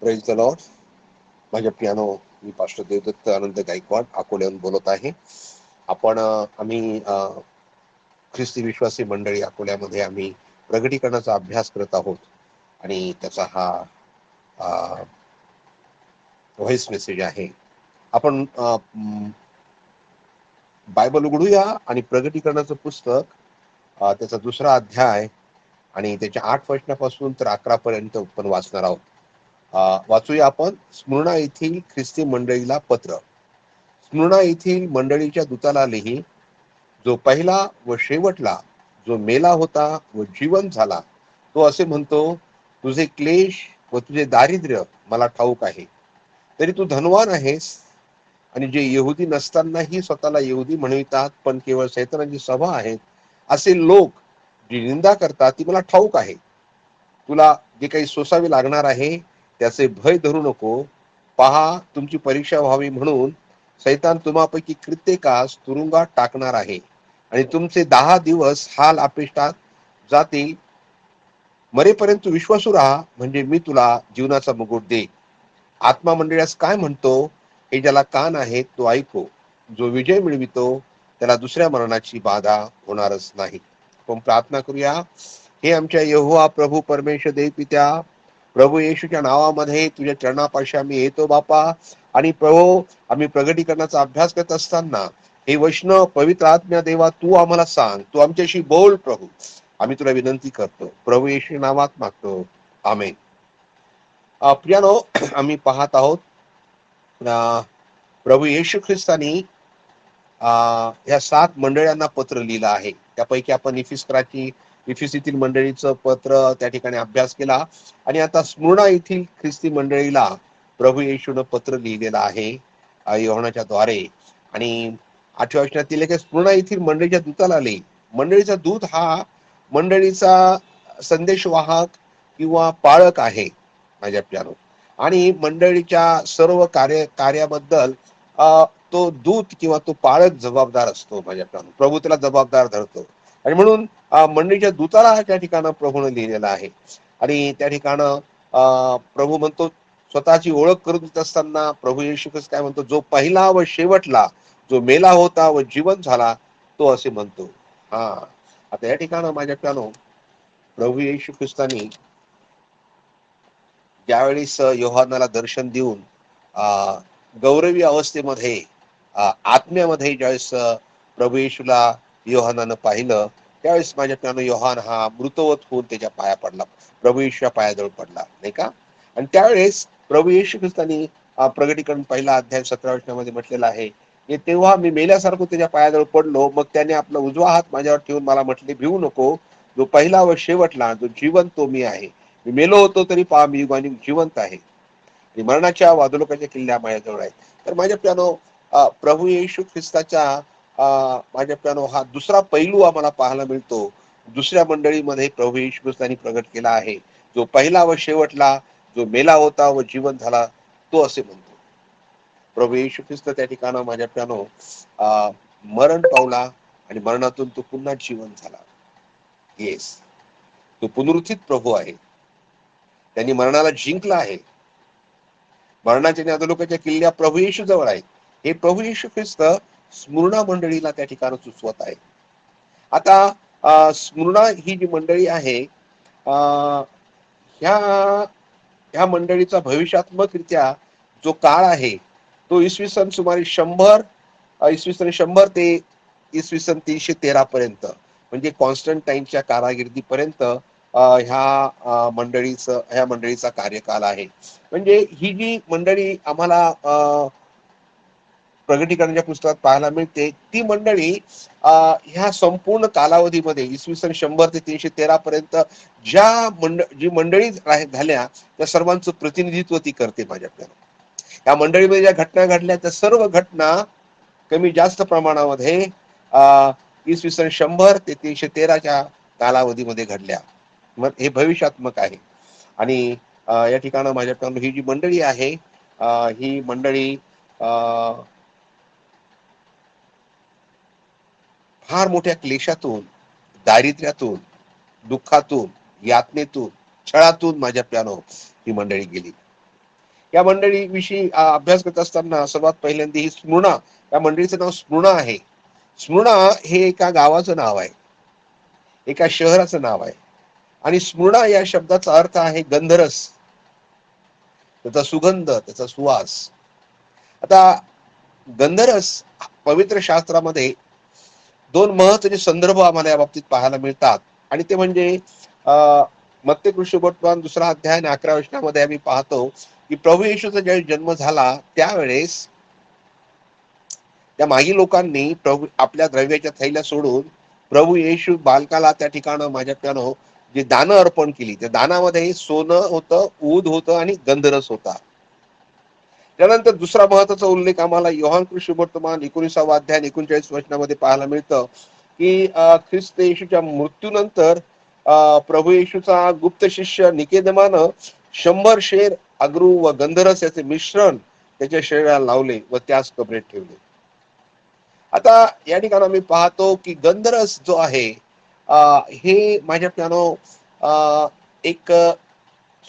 Praise the Lord. माझ्या piano मी pastor Devdatt आनंद गायकवाड अकोल्याहून बोलत आहे. आम्ही ख्रिस्ती विश्वासी मंडळी अकोल्यामध्ये आम्ही प्रगटीकरणाचा अभ्यास करत आहोत आणि त्याचा हा व्हॉइस मेसेज आहे. आपण बायबल उघडूया आणि प्रगटीकरणाचं पुस्तक त्याचा 2रा अध्याय आणि त्याच्या 8 वचनापासून तर 11 पर्यंत आपण वाचणार आहोत. वाचूया आपण. स्मुर्ना येथील ख्रिस्ती मंडळीला पत्र. स्मुर्ना येथील मंडळीच्या दूताला लिही, जो पहिला व शेवटला, जो मेला होता व जिवंत झाला, तो असे म्हणतो, तुझे क्लेश व तुझे दारिद्र्य मला ठाऊक आहे. तरी तू धनवान आहेस. आणि जे यहुदी नसतानाही स्वतःला यहुदी म्हणवितात पण केवळ शैतानाची सभा आहेत, असे लोक जी निंदा करतात ती मला ठाऊक आहे. तुला जे काही सोसावे लागणार आहे त्याचे भय धरू नको. पहा, तुमची परीक्षा व्हावी म्हणून सैतान तुम्हापैकी कित्येकास तुरुंगात टाकणार आहे आणि तुमचे 10 दिवस हाल अपेष्टात जातील. मरेपर्यंत विश्वासू राहा, म्हणजे मी तुला जीवनाचा मुकुट देईन. आत्मा मंडळास काय म्हणतो हे ज्याला कान आहे तो ऐको. जो विजय मिळवितो त्याला दुसऱ्या मरणाची बाधा होणारच नाही. आपण प्रार्थना करूया. हे आमच्या यहोवा प्रभू परमेश्वर देव पित्या, प्रभू येशूच्या नावामध्ये तुझ्या चरणापाशी आम्ही येतो बापा. आणि प्रभू, आम्ही प्रगटीकरणाचा अभ्यास करत असताना हे वचन पवित्र आत्म्या देवा तू आम्हाला सांग, तू आमच्याशी बोल प्रभू. आम्ही तुला विनंती करतो, प्रभू येशू नावात मागतो, आमेन. प्रियानो, आम्ही पाहत आहोत प्रभू येशू ख्रिस्तानी या 7 मंडळांना पत्र लिहिलं आहे. त्यापैकी आपण इफिस येथील मंडळीचं पत्र त्या ठिकाणी अभ्यास केला आणि आता स्मुर्ना येथील ख्रिस्ती मंडळीला प्रभू येशूनं पत्र लिहिलेलं आहे योहानाच्या द्वारे. आणि 8व्या वचनातील स्मुर्ना येथील मंडळीच्या दूताला लिही. मंडळीचा दूत हा मंडळीचा संदेशवाहक किंवा पाळक आहे माझ्या प्यानो. आणि मंडळीच्या सर्व कार्याबद्दल तो दूत किंवा तो पाळक जबाबदार असतो माझ्या प्यानो. प्रभू त्याला जबाबदार धरतो आणि म्हणून मंडळीच्या दूताला त्या ठिकाणं प्रभूने लिहिलेला आहे. आणि त्या ठिकाणं प्रभू म्हणतो, स्वतःची ओळख करून देत असताना प्रभू येशू ख्रिस्त काय म्हणतो, जो पहिला व शेवटला, जो मेला होता व जिवंत झाला, तो असे म्हणतो. आता या ठिकाणं माझ्या प्यानो प्रभू येशू ख्रिस्तानी ज्यावेळेस योहानाला दर्शन देऊन गौरवी अवस्थेमध्ये आत्म्यामध्ये ज्यावेळेस प्रभू येशूला योहानानं पाहिलं, त्यावेळेस माझ्या प्यानो योहान हा मृतवत होऊन त्याच्या पाया पडला, प्रभू येशूच्या पायाजवळ पडला, नाही का. आणि त्यावेळेस प्रभू येशू ख्रिस्तानी प्रगटीकरण 1 अध्याय 17 वचनामध्ये म्हटलेलं आहे, की तेव्हा मी मेल्यासारखं त्याच्या पायाजवळ पडलो. मग त्याने आपला उजवा हात माझ्यावर ठेवून मला म्हटले, भिवू नको, जो पहिला व शेवटला, जो जीवन तो मी आहे. मी मेलो होतो तरी पहा मी युगाने जिवंत आहे. मरणाच्या वादलोकाच्या किल्ल्या माझ्याजवळ आहेत. तर माझ्या प्यानो प्रभू येशू ख्रिस्ताच्या माझ्या प्यानो हा दुसरा पैलू आम्हाला पाहायला मिळतो. दुसऱ्या मंडळीमध्ये प्रभू येशू ख्रिस्तानी प्रगट केला आहे, जो पहिला व शेवटला, जो मेला होता व जीवन झाला, तो असे म्हणतो. प्रभू येशू ख्रिस्त त्या ठिकाणं माझ्या प्यानो मरण पावला आणि मरणातून तो पुन्हा जिवंत झाला. येस, तो पुनरुत्थित प्रभू आहे. त्यांनी मरणाला जिंकला आहे. मरणाच्या आणि अधोलोकाच्या किल्ल्या प्रभू येशू जवळ आहेत. हे प्रभू येशू ख्रिस्त स्मुर्ना मंडळीला त्या ठिकाणी सुचवत आहे. आता स्मुर्ना ही जी मंडळी आहे, ह्या मंडळीचा भविष्यात्मकरित्या जो काळ आहे तो इसवी सन सुमारे 100 ते इसवी सन 313 पर्यंत, म्हणजे कॉन्स्टंटाईनच्या कारागिर्दीपर्यंत ह्या मंडळीचा कार्यकाल आहे. म्हणजे ही जी मंडळी आम्हाला प्रगटीकरणाच्या पुस्तकात पाहायला मिळते, ती मंडळी ह्या संपूर्ण कालावधीमध्ये इसवी सन 100 ते 313 पर्यंत जी मंडळी झाल्या त्या सर्वांचं प्रतिनिधित्व ती करते माझ्याकडे. या मंडळीमध्ये ज्या घटना घडल्या त्या सर्व घटना कमी जास्त प्रमाणामध्ये इसवी सन 100 ते 313च्या कालावधीमध्ये घडल्या. मग हे भविष्यात्मक आहे. आणि या ठिकाणी माझ्याकडून ही जी मंडळी आहे, ही मंडळी फार मोठ्या क्लेशातून, दारिद्र्यातून, दुःखातून, यातनेतून, छळातून माझ्या प्यानो ही मंडळी गेली. या मंडळीविषयी अभ्यास करत असताना सर्वात पहिल्यांदा ही स्मृणा, या मंडळीचं नाव स्मृणा आहे. स्मृणा हे एका गावाचं नाव आहे, एका शहराचं नाव आहे. आणि स्मृणा या शब्दाचा अर्थ आहे गंधरस, त्याचा सुगंध, त्याचा सुवास. आता गंधरस पवित्र शास्त्रामध्ये दोन महत्वाचे संदर्भ आम्हाला या बाबतीत पाहायला मिळतात. आणि ते म्हणजे मत्ते कृष्णवर्तमान 2 अध्याय आणि 11 वचनामध्ये आम्ही पाहतो की प्रभू येशूचा ज्यावेळी जन्म झाला त्यावेळेस त्या मागी लोकांनी प्रभू आपल्या द्रव्याच्या थैल्या सोडून प्रभू येशू बालकाला त्या ठिकाणं माझ्या जे दानं अर्पण केली, त्या दानामध्ये सोनं होतं, ऊद होतं आणि गंधरस होता. त्यानंतर दुसरा महत्वाचा उल्लेख आम्हाला योहान कृष्णवर्तमान 19 अध्याय 39 वचनामध्ये पाहायला मिळतं की ख्रिस्त येशूच्या मृत्यूनंतर प्रभू येशूचा गुप्त शिष्य निकेदेमानं 100 शेर अगरू व गंधरस याचे मिश्रण त्याच्या शरीराला लावले व त्याच कबरेत ठेवले. आता या ठिकाणी आम्ही पाहतो की गंधरस जो आहे हे माझ्या एक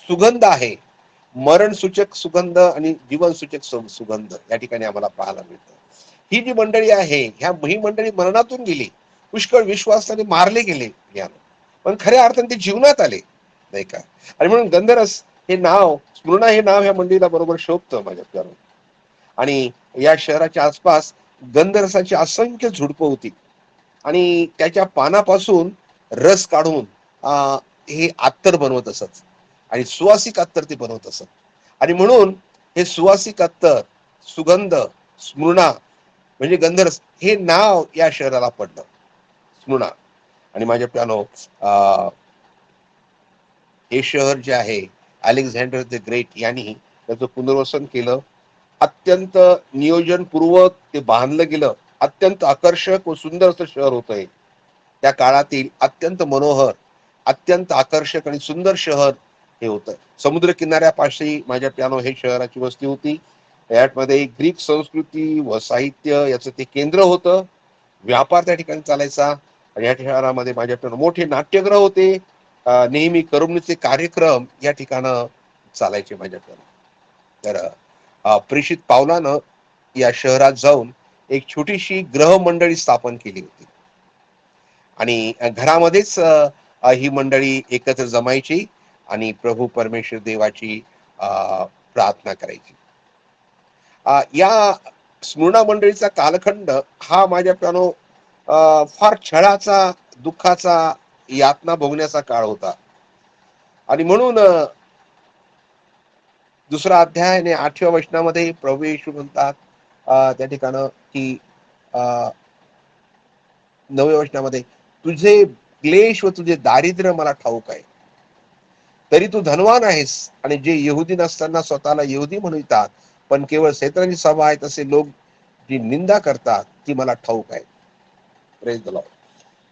सुगंध आहे, मरणसूचक सुगंध आणि जीवनसूचक सुगंध या ठिकाणी आम्हाला पाहायला मिळतं. ही जी मंडळी आहे ही मंडळी मरणातून गेली, पुष्कळ विश्वासाने मारले गेले पण खऱ्या अर्थाने ते जीवनात आले, नाही का. आणि म्हणून गंधरस हे नाव, स्मृणा हे नाव ह्या मंडळीला बरोबर शोभतं माझ्या. आणि या शहराच्या आसपास गंधरसाची असंख्य झुडपं होती आणि त्याच्या पानापासून रस काढून हे अत्तर बनवत असत आणि सुवासिक अत्तर ते बनवत असत. आणि म्हणून हे सुवासिक अत्तर, सुगंध, स्मृणा म्हणजे गंधरस हे नाव या शहराला पडलं, स्मृणा. आणि हे शहर जे आहे अलेक्झांडर द ग्रेट यांनी त्याचं पुनर्वसन केलं. अत्यंत नियोजनपूर्वक ते बांधलं गेलं. अत्यंत आकर्षक व सुंदर असं शहर होतं. त्या काळातील अत्यंत मनोहर, अत्यंत आकर्षक आणि सुंदर शहर हे होतं. समुद्र किनाऱ्यापाशी हे शहराची वस्ती होती. यामध्ये ग्रीक संस्कृती व साहित्य याचं ते केंद्र होतं. व्यापार त्या ठिकाणी चालायचा. आणि या शहरामध्ये मोठे नाट्यगृह होते. नेहमी करमणुकीचे कार्यक्रम या ठिकाणं चालायचे तर प्रेषित पावलानं या शहरात जाऊन एक छोटीशी ग्रह मंडळी स्थापन केली होती आणि घरामध्येच ही मंडळी एकत्र जमायची आणि प्रभू परमेश्वर देवाची प्रार्थना करायची. या स्मृणा मंडळीचा कालखंड हा फार छळाचा, दुःखाचा, यातना भोगण्याचा काळ होता. आणि म्हणून 2 अध्याय आणि 8व्या वचनामध्ये प्रभू येशू म्हणतात त्या ठिकाणं की 9व्या वचनामध्ये तुझे क्लेश व तुझे दारिद्र्य मला ठाऊक आहे, तरी तू धनवान आहेस. आणि जे यहुदी नसताना स्वतःला यहुदी म्हणतात पण केवळ शैतानाची सभा आहेत असे लोक जी निंदा करतात ती मला ठाऊक आहे. Praise the Lord.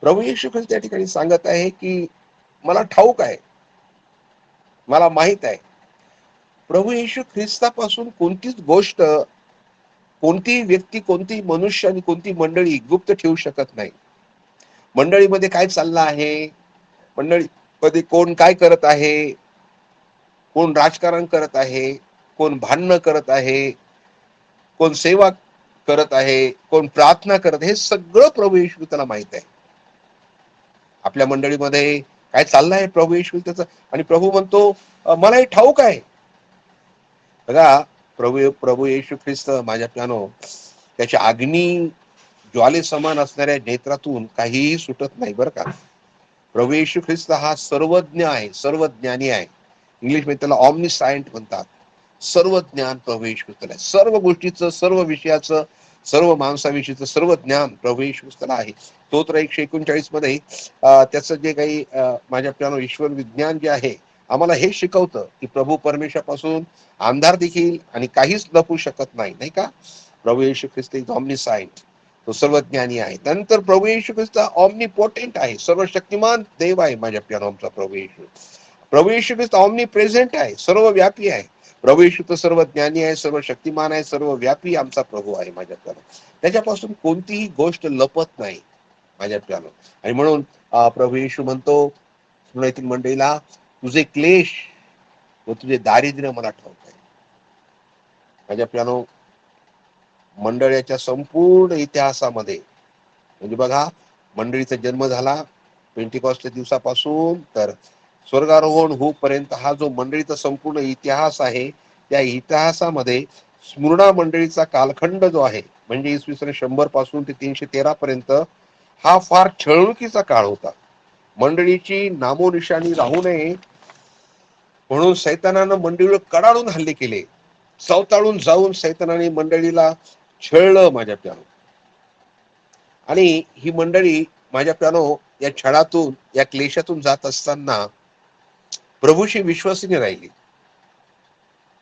प्रभू येशू ख्रिस्त त्या ठिकाणी सांगत आहे की मला ठाऊक आहे, मला माहित आहे. प्रभू येशू ख्रिस्तापासून कोणतीच गोष्ट, कोणतीही व्यक्ती, कोणतीही मनुष्य आणि कोणती मंडळी गुप्त ठेवू शकत नाही. मंडळीमध्ये काय चाललं आहे, मंडळीमध्ये कोण काय करत आहे, कोण राजकारण करत आहे, कोण भांडणं करत आहे, कोण सेवा करत आहे, कोण प्रार्थना करत, हे सगळं प्रभू येशू त्याला माहित आहे. आपल्या मंडळीमध्ये काय चाललं आहे प्रभू येशू त्याचं. आणि प्रभू म्हणतो मला हे ठाऊक आहे. बघा प्रभू येशू ख्रिस्त त्याच्या अग्नी ज्वाले समान असणाऱ्या नेत्रातून काहीही सुटत नाही बरं का. प्रभू येशू ख्रिस्त हा सर्वज्ञ आहे, सर्वज्ञानी आहे. इंग्लिशमध्ये त्याला ऑमनिसायंट म्हणतात. सर्व ज्ञान प्रभू येशू ख्रिस्ताला आहे. सर्व गोष्टीचं, सर्व विषयाचं, सर्व माणसाविषयीचं सर्व ज्ञान प्रभू येशू ख्रिस्ताला आहे. स्तोत्र 139 मध्ये त्याचं जे काही ईश्वर विज्ञान जे आहे आम्हाला हे शिकवतं की प्रभू परमेश्वरापासून अंधार देखील आणि काहीच लपू शकत नाही, नाही का. प्रभू येशू ख्रिस्त इज ऑमनिसायंट, तो सर्वज्ञानी आहे. त्यानंतर प्रभू येशू ख्रिस्त ऑमनिपोटेंट आहे, सर्वशक्तिमान देव आहे. आमचा प्रभू येशू. प्रभू येशू ख्रिस्त ऑमनी प्रेझेंट आहे, सर्व व्यापी आहे. प्रभू येशू तर सर्व ज्ञानी आहे, सर्व शक्तिमान आहे, सर्व व्यापी आमचा प्रभू आहे. त्याच्यापासून कोणतीही गोष्ट लपत नाही आणि म्हणून प्रभू येशू म्हणतो मंडळीला तुझे क्लेश व तुझे दारिद्र्य मला ठाऊक आहे. माझ्या प्रियानो, मंडळाच्या संपूर्ण इतिहासामध्ये म्हणजे बघा, मंडळीचा जन्म झाला पेंटिकॉस्टच्या दिवसापासून तर स्वर्गारोहण होईपर्यंत हा जो मंडळीचा संपूर्ण इतिहास आहे, त्या इतिहासामध्ये स्मृणा मंडळीचा कालखंड जो आहे म्हणजे इसवी सन 100 पासून ते 313 पर्यंत हा फार छळणुकीचा काळ होता. मंडळीची नामोनिशाणी राहू नये म्हणून सैतानानं मंडळीवर कडाडून हल्ले केले. चवताळून जाऊन सैतानाने मंडळीला छळलं माझ्या प्यानो. आणि ही मंडळी माझ्या प्यानो या छळातून, या क्लेशातून जात असताना प्रभूशी विश्वासाने राहिली.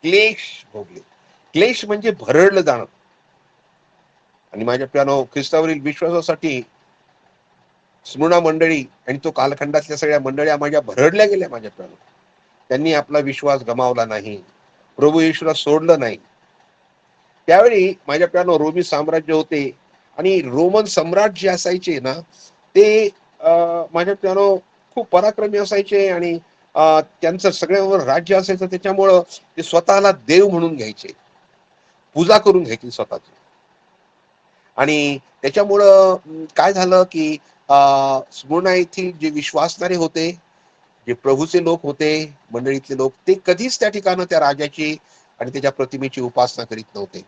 क्लेश भोगले. क्लेश म्हणजे भरडलं जाणं. आणि माझ्या प्यानो ख्रिस्तावरील विश्वासासाठी स्मृणा मंडळी आणि तो कालखंडातल्या सगळ्या मंडळ्या माझ्या भरडल्या गेल्या माझ्या प्यानो. त्यांनी आपला विश्वास गमावला नाही. प्रभू येशूला सोडलं नाही. त्यावेळी माझ्या प्यानो रोमी साम्राज्य होते आणि रोमन सम्राट जे असायचे ना ते माझ्या प्यानो खूप पराक्रमी असायचे आणि त्यांचं सगळ्यावर राज्य असायचं. त्याच्यामुळं ते स्वतःला देव म्हणून घ्यायचे, पूजा करून घ्यायची स्वतःची. आणि त्याच्यामुळं काय झालं की स्मृणा येथील जे विश्वासणारे होते, जे प्रभूचे लोक होते, मंडळीतले लोक, ते कधीच त्या ठिकाणी त्या राजाची आणि त्याच्या प्रतिमेची उपासना करीत नव्हते.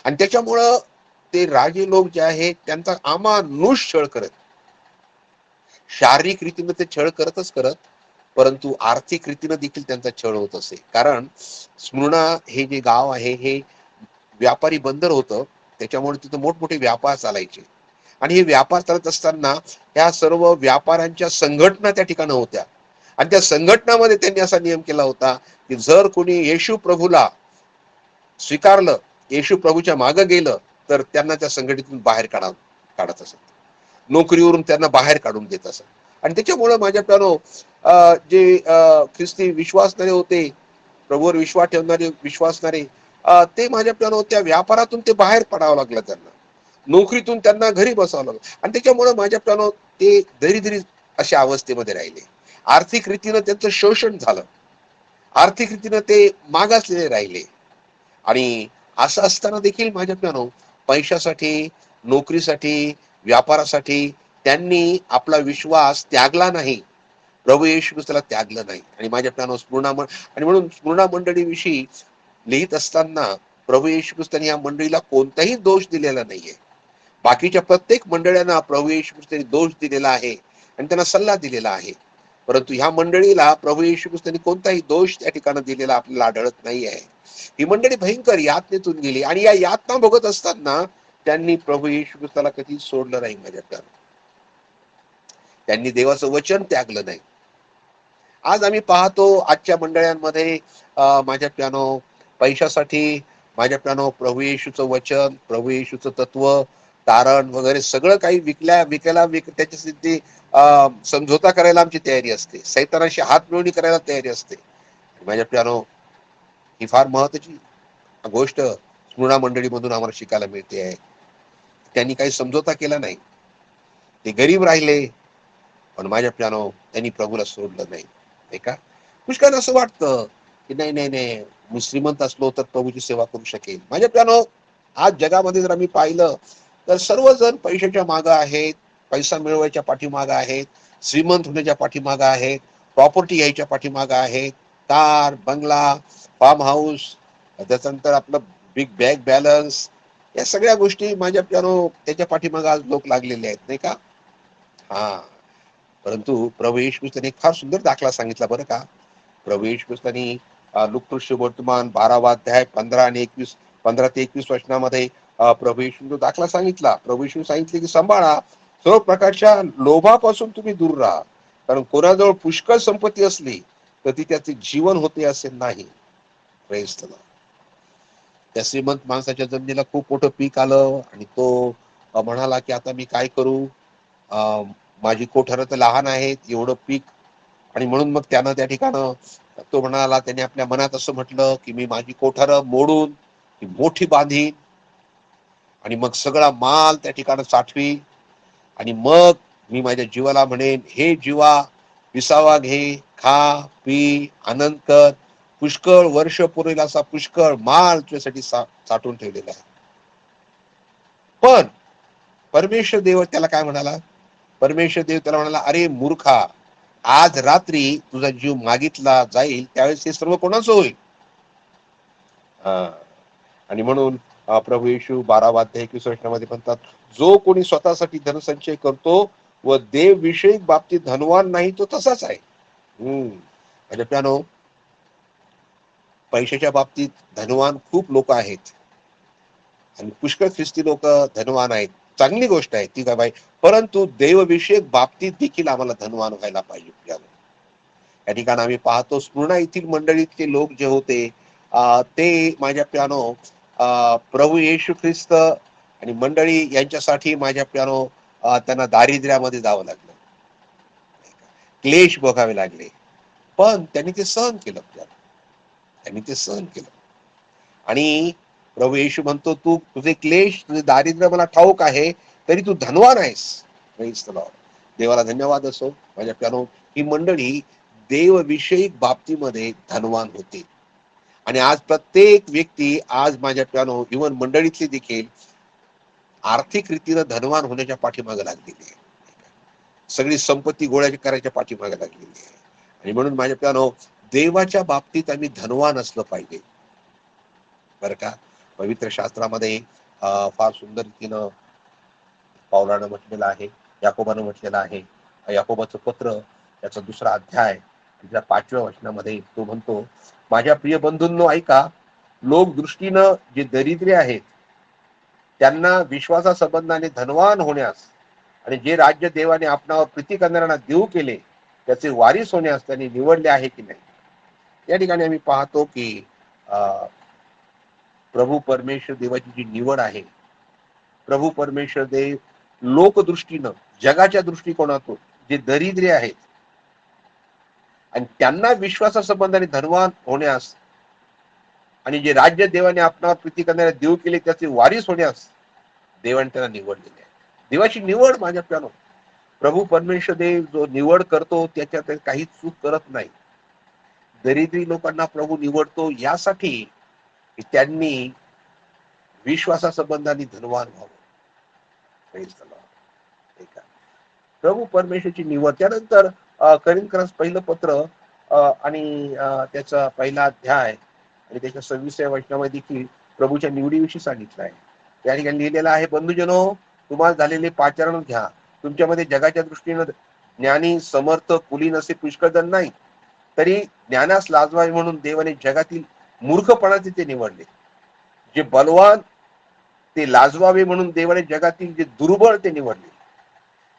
आणि त्याच्यामुळं ते राजे लोक जे आहेत त्यांचा अमानुष छळ करत, शारीरिक रीतीनं ते छळ करतच करत, परंतु आर्थिक रीतीनं देखील त्यांचा छळ होत असे. कारण स्मृणा हे जे गाव आहे हे व्यापारी बंदर होतं, त्याच्यामुळे तिथं मोठमोठे व्यापार चालायचे. आणि हे व्यापार चालत असताना ह्या सर्व व्यापाऱ्यांच्या संघटना त्या ठिकाणी होत्या. आणि त्या संघटनामध्ये त्यांनी असा नियम केला होता की जर कोणी येशू प्रभूला स्वीकारलं, येशू प्रभूच्या मागं गेलं, तर त्यांना त्या संघटनेतून बाहेर काढत असत. नोकरीवरून त्यांना बाहेर काढून देत असत. आणि त्याच्यामुळे माझ्या प्यानो जे ख्रिस्ती विश्वासणारे होते, प्रभूवर विश्वास ठेवणारे विश्वासणारे, ते माझ्या प्यानो त्या व्यापारातून ते बाहेर पडावं लागलं, त्यांना नोकरीतून त्यांना घरी बसावं लागलं. आणि त्याच्यामुळे माझ्या प्यानो ते दरिद्री अशा अवस्थेमध्ये राहिले. आर्थिक रीतीनं त्यांचं शोषण झालं, आर्थिक रीतीनं ते मागासलेले राहिले. आणि असं असताना देखील माझ्या प्यानो पैशासाठी, नोकरीसाठी, व्यापारासाठी त्यांनी आपला विश्वास त्यागला नाही. प्रभू येशू त्याला त्यागलं नाही. आणि माझ्या प्यानो आणि म्हणून स्मृणा मंडळीविषयी लिहित असताना प्रभू येशू ख्रिस्तांनी या मंडळीला कोणताही दोष दिलेला नाहीये. बाकीच्या प्रत्येक मंडळींना प्रभू येशू ख्रिस्तांनी दोष दिलेला आहे आणि त्यांना सल्ला दिलेला आहे. परंतु ह्या मंडळीला प्रभू येशू ख्रिस्तांनी कोणताही दोष त्या ठिकाणी दिलेला आपल्याला आढळत नाही आहे. ही मंडळी भयंकर यातनेतून गेली आणि या यातना भोगत असताना त्यांनी प्रभू येशू ख्रिस्ताला कधी सोडलं नाही माझ्या प्यानो. त्यांनी देवाचं वचन त्यागलं नाही. आज आम्ही पाहतो आजच्या मंडळांमध्ये माझ्या प्यानो पैशासाठी माझ्या प्यानो प्रभू येशूचं वचन, प्रभू येशूचं तत्व, तारण वगैरे सगळं काही विकायला त्याच्यासाठी समझोता करायला आमची तयारी असते. सैतानाशी हात मिळवणी करायला तयारी असते. माझ्या प्यानो ही फार महत्वाची गोष्ट स्मृणा मंडळीमधून आम्हाला शिकायला मिळते आहे. त्यांनी काही समझोता केला नाही. ते गरीब राहिले, पण माझ्या प्यानो त्यांनी प्रभूला सोडलं नाही. नाही का? पुष्कळ असं वाटतं की नाही नाही नाही मी श्रीमंत असलो तर प्रभूची सेवा करू शकेल. माझ्या प्यानो आज जगामध्ये जर आम्ही पाहिलं तर सर्वजण पैशाच्या मागं आहेत, पैसा मिळवायच्या पाठीमागं आहेत, श्रीमंत होण्याच्या पाठीमागं आहेत, प्रॉपर्टी घ्यायच्या पाठीमागं आहेत, कार, बंगला, फार्म हाऊस, त्याच्यानंतर आपलं बिग बँक बॅलन्स, या सगळ्या गोष्टी माझ्या प्यानो त्याच्या पाठीमागं आज लोक लागलेले आहेत. नाही का? हा. परंतु प्रभू येशू ख्रिस्ताने एक फार सुंदर दाखला सांगितला बरं का. प्रभू येशू ख्रिस्तानी लुक वर्तमान 12वा अध्याय 15 आणि 21, 15 ते 21 वचनामध्ये प्रभू येशू दाखला सांगितला. प्रभू येशू सांगितले की सांभाळा, सर्व प्रकारच्या लोभापासून तुम्ही दूर राहा. कारण कोणाजवळ पुष्कळ संपत्ती असली तर ती त्याचे जीवन होते असे नाही. Praise the Lord. त्या श्रीमंत माणसाच्या जमिनीला खूप मोठं पीक आलं आणि तो म्हणाला की आता मी काय करू, माझी कोठारं तर लहान आहेत, एवढं पीक. आणि म्हणून मग त्यानं त्या ठिकाणं तो म्हणाला, त्याने आपल्या मनात असं म्हटलं की मी माझी कोठारं मोडून ती मोठी बांधीन आणि मग सगळा माल त्या ठिकाणी साठवी आणि मग मी माझ्या जीवाला म्हणेन, हे जीवा विसावा घे, खा, पी, आनंद कर, पुष्कळ वर्ष पुरेल असा पुष्कळ माल तुझ्यासाठी साठवून ठेवलेला आहे. पण परमेश्वर देव त्याला काय म्हणाला? परमेश्वर देव त्याला म्हणाला, अरे मूर्खा, आज रात्री तुझा जीव मागितला जाईल त्यावेळेस हे सर्व कोणाचं होईल? आणि म्हणून प्रभू येशू 12:21 मध्ये म्हणतात, जो कोणी स्वतःसाठी धनसंचय करतो व देव विषयिक बाबतीत धनवान नाही तो तसाच आहे. म्हणजे त्यानो पैशाच्या बाबतीत धनवान खूप लोक आहेत आणि पुष्कळ ख्रिस्ती लोक धनवान आहेत. चांगली गोष्ट आहे ती काय बाई, परंतु देवविषयक बाबतीत देखील आम्हाला धनवान व्हायला पाहिजे. या ठिकाणी आम्ही पाहतो स्मृणा येथील मंडळीतले लोक जे होते ते माझ्या प्यानो प्रभू येशू ख्रिस्त आणि मंडळी यांच्यासाठी माझ्या प्यानो त्यांना दारिद्र्यामध्ये जावं लागलं, क्लेश बघावे लागले, पण त्यांनी ते सहन केलं. त्यांनी ते सहन केलं. आणि प्रभू येशू म्हणतो, तू तुझे क्लेश तुझे दारिद्र्य मला ठाऊक आहे, तरी तू धनवान आहेस. देवाला धन्यवाद असो. माझ्या प्यानो ही मंडळी देवविषयिक बाबतीमध्ये धनवान होते. आणि आज प्रत्येक व्यक्ती आज माझ्या प्यानो इव्हन मंडळीतली देखील आर्थिक रीतीनं धनवान होण्याच्या पाठीमागे लागलेली आहे. सगळी संपत्ती गोळ्या करायच्या पाठीमागे लागलेली आहे. आणि म्हणून माझ्या प्यानो देवाच्या बाबतीत आम्ही धनवान असलं पाहिजे बरं का. पवित्र शास्त्रामध्ये फार सुंदर रीतीनं पावलानं म्हटलेलं आहे, याकोबानं म्हटलेलं आहे. याकोबाचं पत्र त्याचा 2रा अध्याय त्याच्या 5व्या वचनामध्ये तो म्हणतो, माझ्या प्रिय बंधूंनो ऐका, लोक दृष्टीनं जे दरिद्री आहेत त्यांना विश्वासा संबंधाने धनवान होण्यास आणि जे राज्य देवाने आपणावर प्रीती करणाऱ्यांना देऊ केले त्याचे वारीस होण्यास त्यांनी निवडले आहे की नाही. या ठिकाणी आम्ही पाहतो की प्रभू परमेश्वर देवाची जी निवड आहे, प्रभू परमेश्वर देव लोकदृष्टीनं जगाच्या दृष्टिकोनातून जे दरिद्री आहेत आणि त्यांना विश्वासा संबंधाने धनवान होण्यास आणि जे राज्य देवाने आपणावर प्रीती करणाऱ्या देव केले त्याचे वारीस होण्यास देवाने त्याला निवडलेले आहे. देवाची निवड माझ्या प्यानो, प्रभू परमेश्वर देव जो निवड करतो त्याच्यात काही चूक करत नाही. दरिद्री लोकांना प्रभू निवडतो यासाठी की त्यांनी विश्वासा संबंधाने धनवान व्हावं. प्रभू परमेश्वरची निवड. त्यानंतर करिंथकरास पहिलं पत्र आणि त्याचा पहिला अध्याय आणि त्याच्या 26व्या वचनामध्ये देखील प्रभूच्या निवडीविषयी सांगितलं आहे. त्या ठिकाणी लिहिलेलं आहे, बंधुजनो, तुम्हाला झालेले पाचारण घ्या. तुमच्यामध्ये जगाच्या दृष्टीनं ज्ञानी समर्थ कुलीन असे पुष्कळजण नाही, तरी ज्ञानास लाजवावे म्हणून देवाने जगातील मूर्खपणाचे ते निवडले. जे बलवान ते लाजवावे म्हणून देवाने जगातील जे दुर्बळ ते निवडले.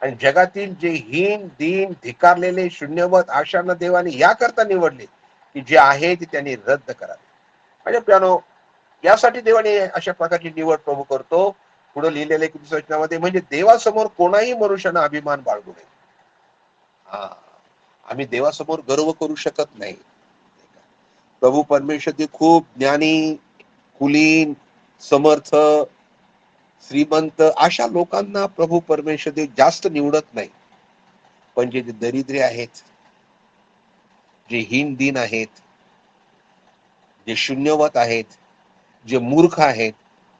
आणि जगातील जे हीन दीन धिकारलेले शून्यवत आशांना देवाने याकरता निवडले की जे आहे ते त्यांनी रद्द करावे. म्हणजे प्यानो यासाठी देवाने अशा प्रकारची निवड प्रभू करतो. पुढे लिहिलेल्या किती वचनामध्ये, म्हणजे देवासमोर कोणाही मनुष्यानं अभिमान बाळगू नये. आम्ही देवासमोर गर्व करू शकत नाही. प्रभू परमेश्वर ते खूप ज्ञानी, कुलीन, समर्थ, श्रीमंत अशा लोकांना प्रभू परमेश्वर देव जास्त निवडत नाही. पण जे दरिद्री आहेत, जे हीन दीन आहेत, जे शून्यवत आहेत, जे मूर्ख आहेत,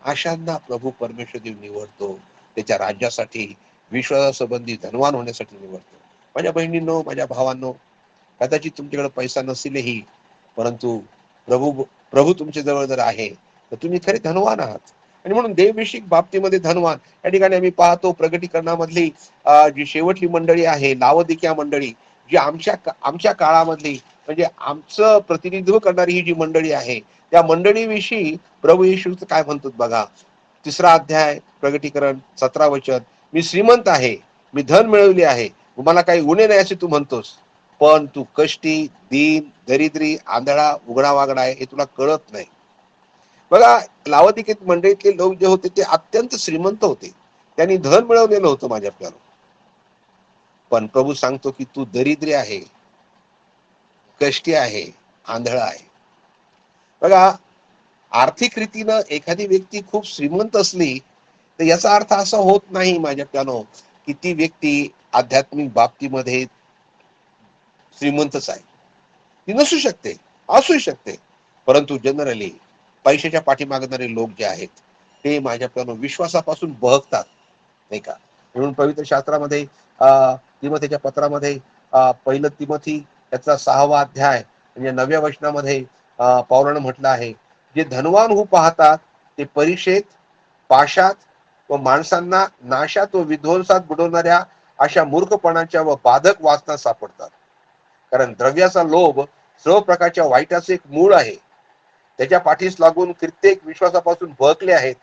अशांना प्रभू परमेश्वर देव निवडतो. त्याच्या राज्यासाठी विश्वासासंबंधी धनवान होण्यासाठी निवडतो. माझ्या बहिणींनो, माझ्या भावांनो, कदाचित तुमच्याकडे पैसा नसेलही, परंतु प्रभू तुमच्या जवळ जर आहे तर तुम्ही खरे धनवान आहात. आणि म्हणून देवविषयिक बाबतीमध्ये धनवान. या ठिकाणी आम्ही पाहतो प्रगटीकरणामधली जी शेवटली मंडळी आहे, लावदिकिया मंडळी, जी आमच्या काळामधली म्हणजे आमचं प्रतिनिधित्व करणारी ही जी मंडळी आहे, त्या मंडळीविषयी प्रभू येशू काय म्हणतात बघा. 3रा अध्याय प्रगटीकरण 17 वचन, मी श्रीमंत आहे, मी धन मिळवले आहे, मला काही उणे नाही असे तू म्हणतोस, पण तू कष्टी, दीन, दरिद्री, आंधळा, उघडा वागडा आहे हे तुला कळत नाही. बघा, लावदिकेत मंडळीतले लोक जे होते ते अत्यंत श्रीमंत होते, त्यांनी धन मिळवलेलं होतं माझ्या प्यारो. पण प्रभू सांगतो की तू दरिद्री आहे, कष्टी आहे, आंधळा आहे. बघा, आर्थिक रीतीनं एखादी व्यक्ती खूप श्रीमंत असली तर याचा अर्थ असा होत नाही माझ्या प्यानो की ती व्यक्ती आध्यात्मिक बाबतीमध्ये श्रीमंतच आहे. ती नसू शकते, असू शकते. परंतु जनरली पैशाच्या पाठीमागणारे लोक जे आहेत ते माझ्या विश्वासापासून बहकतात, नाही का. म्हणून पवित्र शास्त्रामध्ये तिमोथीच्या पत्रामध्ये पहिलं तिमोथी त्याचा 6वा अध्याय म्हणजे 9व्या वचनामध्ये पौलानं म्हटलं आहे, जे धनवान होऊ पाहतात ते परीक्षेत, पाशात व माणसांना नाशात व विध्वंसात बुडवणाऱ्या अशा मूर्खपणाच्या व बाधक वासनात सापडतात. कारण द्रव्याचा लोभ सर्व प्रकारच्या वाईटाचे एक मूळ आहे. त्याच्या पाठीस लागून कित्येक विश्वासापासून बहकले आहेत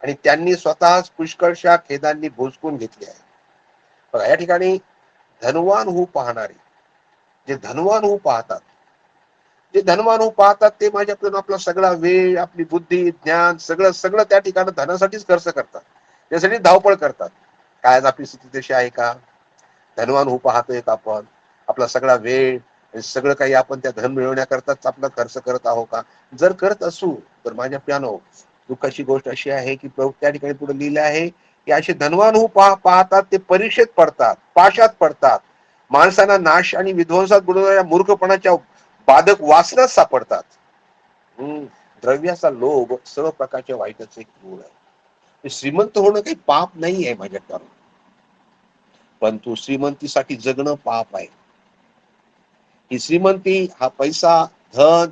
आणि त्यांनी स्वतःच पुष्कळशा खेदांनी भोसकून घेतले आहे. बघा, या ठिकाणी धनवान होऊ पाहणारे, जे धनवान होऊ पाहतात, जे धनवान होऊ पाहतात ते माझ्याकडून आपला सगळा वेळ, आपली बुद्धी, ज्ञान सगळं सगळं त्या ठिकाणी धनासाठीच खर्च करतात, त्यासाठी धावपळ करतात. काय आज आपली स्थिती तशी आहे का? धनवान होऊ पाहतोय का आपण? आपला सगळा वेळ, सगळं काही आपण त्या धन मिळवण्याकरताच आपला खर्च करत आहोत का? जर करत असू तर माझ्या प्यानो दुःखाची गोष्ट अशी आहे की त्या ठिकाणी पुढे लिहिलं आहे की असे धनवान होऊ पाहतात ते परीक्षेत पडतात, पाशात पडतात, माणसांना नाश आणि विध्वंसात बुडवणाऱ्या मूर्खपणाच्या बाधक वासनात सापडतात. द्रव्याचा लोभ सर्व प्रकारच्या वाईटाचे एक मूळ आहे. श्रीमंत होणं काही पाप नाही आहे माझ्याकडून, परंतु श्रीमंतीसाठी जगणं पाप आहे. ही श्रीमंती, हा पैसा, धन,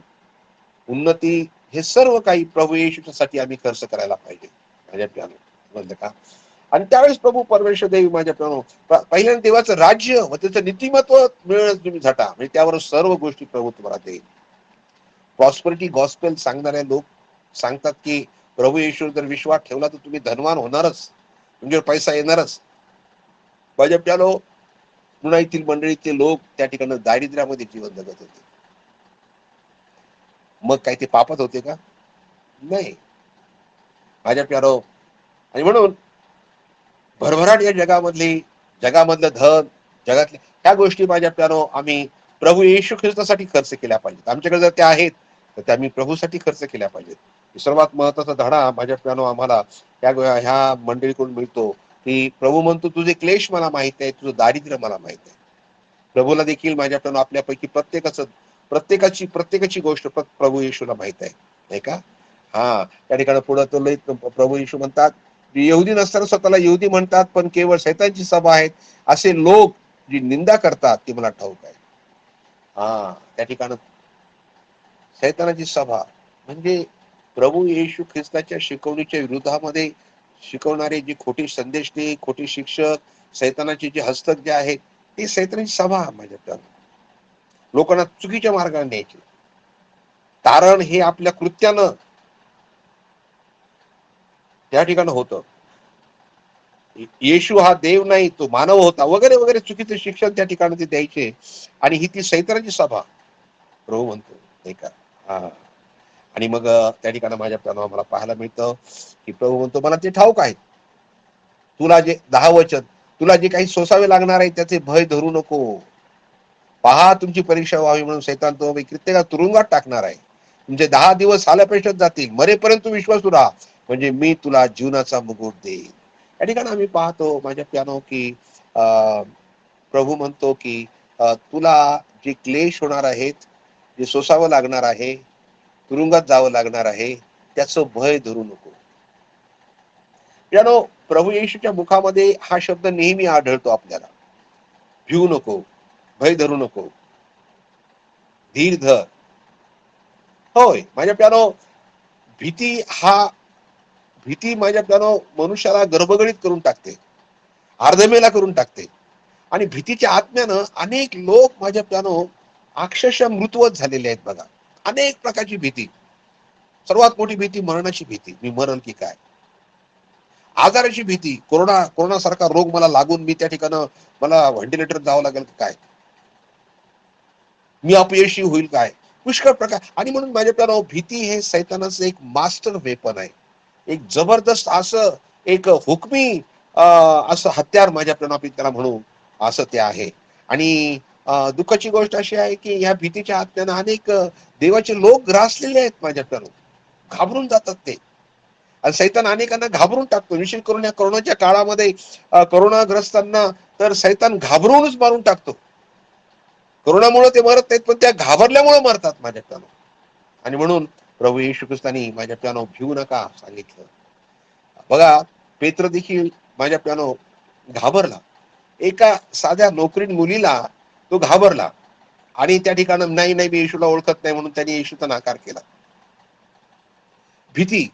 उन्नती हे सर्व काही प्रभू येशूसाठी आम्ही खर्च करायला पाहिजे माझ्या प्यानो, म्हणलं का. आणि त्यावेळेस प्रभू परमेश्वर देवी माझ्या प्यानो पहिल्यांदा देवाचं राज्य व त्याचं नीतिमत्व मिळवण्यास तुम्ही झटा, म्हणजे त्यावर सर्व गोष्टी प्रभू तुम्हाला देईल. प्रॉस्परिटी गॉस्पेल सांगणारे लोक सांगतात की प्रभू येशूवर जर विश्वास ठेवला तर तुम्ही धनवान होणारच, तुमच्यावर पैसा येणारच. माझ्या प्यानो पुण्यातील मंडळीचे लोक त्या ठिकाणी दारिद्र्यामध्ये जीवन जगत होते. मग काही ते पापात होते का? नाही माझ्या प्यारो. आणि म्हणून भरभराट या जगामधलं धन, जगातल्या ह्या गोष्टी माझ्या प्यारो आम्ही प्रभू येशू ख्रिस्तासाठी खर्च केल्या पाहिजेत. आमच्याकडे जर त्या आहेत तर त्या आम्ही प्रभूसाठी खर्च केल्या पाहिजेत. सर्वात महत्वाचा धडा माझ्या प्यानो आम्हाला ह्या मंडळीकडून मिळतो की प्रभू म्हणतो तुझे क्लेश मला माहित आहे, तुझं दारिद्र्य मला माहित आहे. प्रभूला देखील माझ्या प्यानो आपल्यापैकी प्रत्येकाची गोष्ट प्रभू येशूला माहित आहे, नाही का. त्या ठिकाणी पुढे तो प्रभू येशू म्हणतात, यहुदी नसताना स्वतःला यहुदी म्हणतात पण केवळ शैतानची सभा आहेत असे लोक जी निंदा करतात ती मला ठाऊक आहे. त्या ठिकाणी शैतानाची सभा म्हणजे प्रभू येशू ख्रिस्ताच्या शिकवणीच्या विरोधामध्ये शिकवणारे जे खोटे संदेश, ते खोटे शिक्षक, शैतानाचे जे हस्तक जे आहेत ती शैतानाची सभा माझ्या लोकांना चुकीच्या मार्गाने न्यायची. तारण हे आपल्या कृत्यानं त्या ठिकाणी होतं. येशू हा देव नाही, तो मानव होता वगैरे वगैरे चुकीचे शिक्षण त्या ठिकाणी ते द्यायचे. आणि ही ती शैतानाची सभा प्रभू म्हणतो, नाही का. आणि मग त्या ठिकाणी माझ्या प्यानो मला पाहायला मिळतं की प्रभू म्हणतो मला ते ठाऊक आहे, तुला जे 10 वचन, तुला जे काही सोसावे लागणार आहे त्याचे भय धरू नको. पहा तुमची परीक्षा व्हावी म्हणून शैतान तो कित्येका तुरुंगात टाकणार आहे. तुमचे 10 दिवस सालापेक्षात जातील, मरेपर्यंत विश्वासू राहा म्हणजे मी तुला जीवनाचा मुकुट देईन. या ठिकाणी आम्ही पाहतो माझ्या प्यानो की प्रभू म्हणतो की तुला जे क्लेश होणार आहेत, जे सोसावं लागणार आहे, तुरुंगात जावं लागणार आहे, त्याचं भय धरू नको. प्यानो प्रभू येशूच्या मुखामध्ये हा शब्द नेहमी आढळतो आपल्याला. भिवू नको, भय धरू नको, धीर धर. होय माझ्या प्यानो भीती माझ्या प्यानो मनुष्याला गर्भगडीत करून टाकते, अर्धमेला करून टाकते. आणि भीतीच्या आत्म्यानं अनेक लोक माझ्या प्यानो अक्षरशः मृतवत झालेले आहेत. बघा, अनेक प्रकारची भीती. सर्वात मोठी भीती मरणाची भीती, मी मरण की काय. आजाराची भीती, कोरोना सारखा रोग मला लागून मी त्या ठिकाणी मला व्हेंटिलेटर जावं लागेल काय, मी अपयशी होईल काय, पुष्कळ प्रकार. आणि म्हणून माझ्या प्यानो भीती हे सैतानाचं एक मास्टर वेपन आहे, एक जबरदस्त असं एक हुकमी असं हत्यार माझ्या प्यानो आपण त्याला म्हणू असं ते आहे. आणि दुःखाची गोष्ट अशी आहे की ह्या भीतीच्या आत्म्यानं अनेक देवाचे लोक ग्रासलेले आहेत माझ्या प्यानो, घाबरून जातात ते. आणि सैतान अनेकांना घाबरून टाकतो. विशेष करून या कोरोनाच्या काळामध्ये कोरोनाग्रस्तांना तर सैतान घाबरूनच मारून टाकतो. कोरोनामुळे ते मरत नाहीत पण त्या घाबरल्यामुळे मरतात माझ्या प्यानो. आणि म्हणून प्रभू येशू ख्रिस्तानी माझ्या पियानो भिवू नका सांगितलं. बघा, पेत्र देखील माझ्या पियानो घाबरला. एका साध्या नोकरीन मुलीला तो घाबरला आणि त्या ठिकाणी नाही नाही मी येशूला ओळखत नाही म्हणून त्यांनी येशूचा नाकार केला. भीती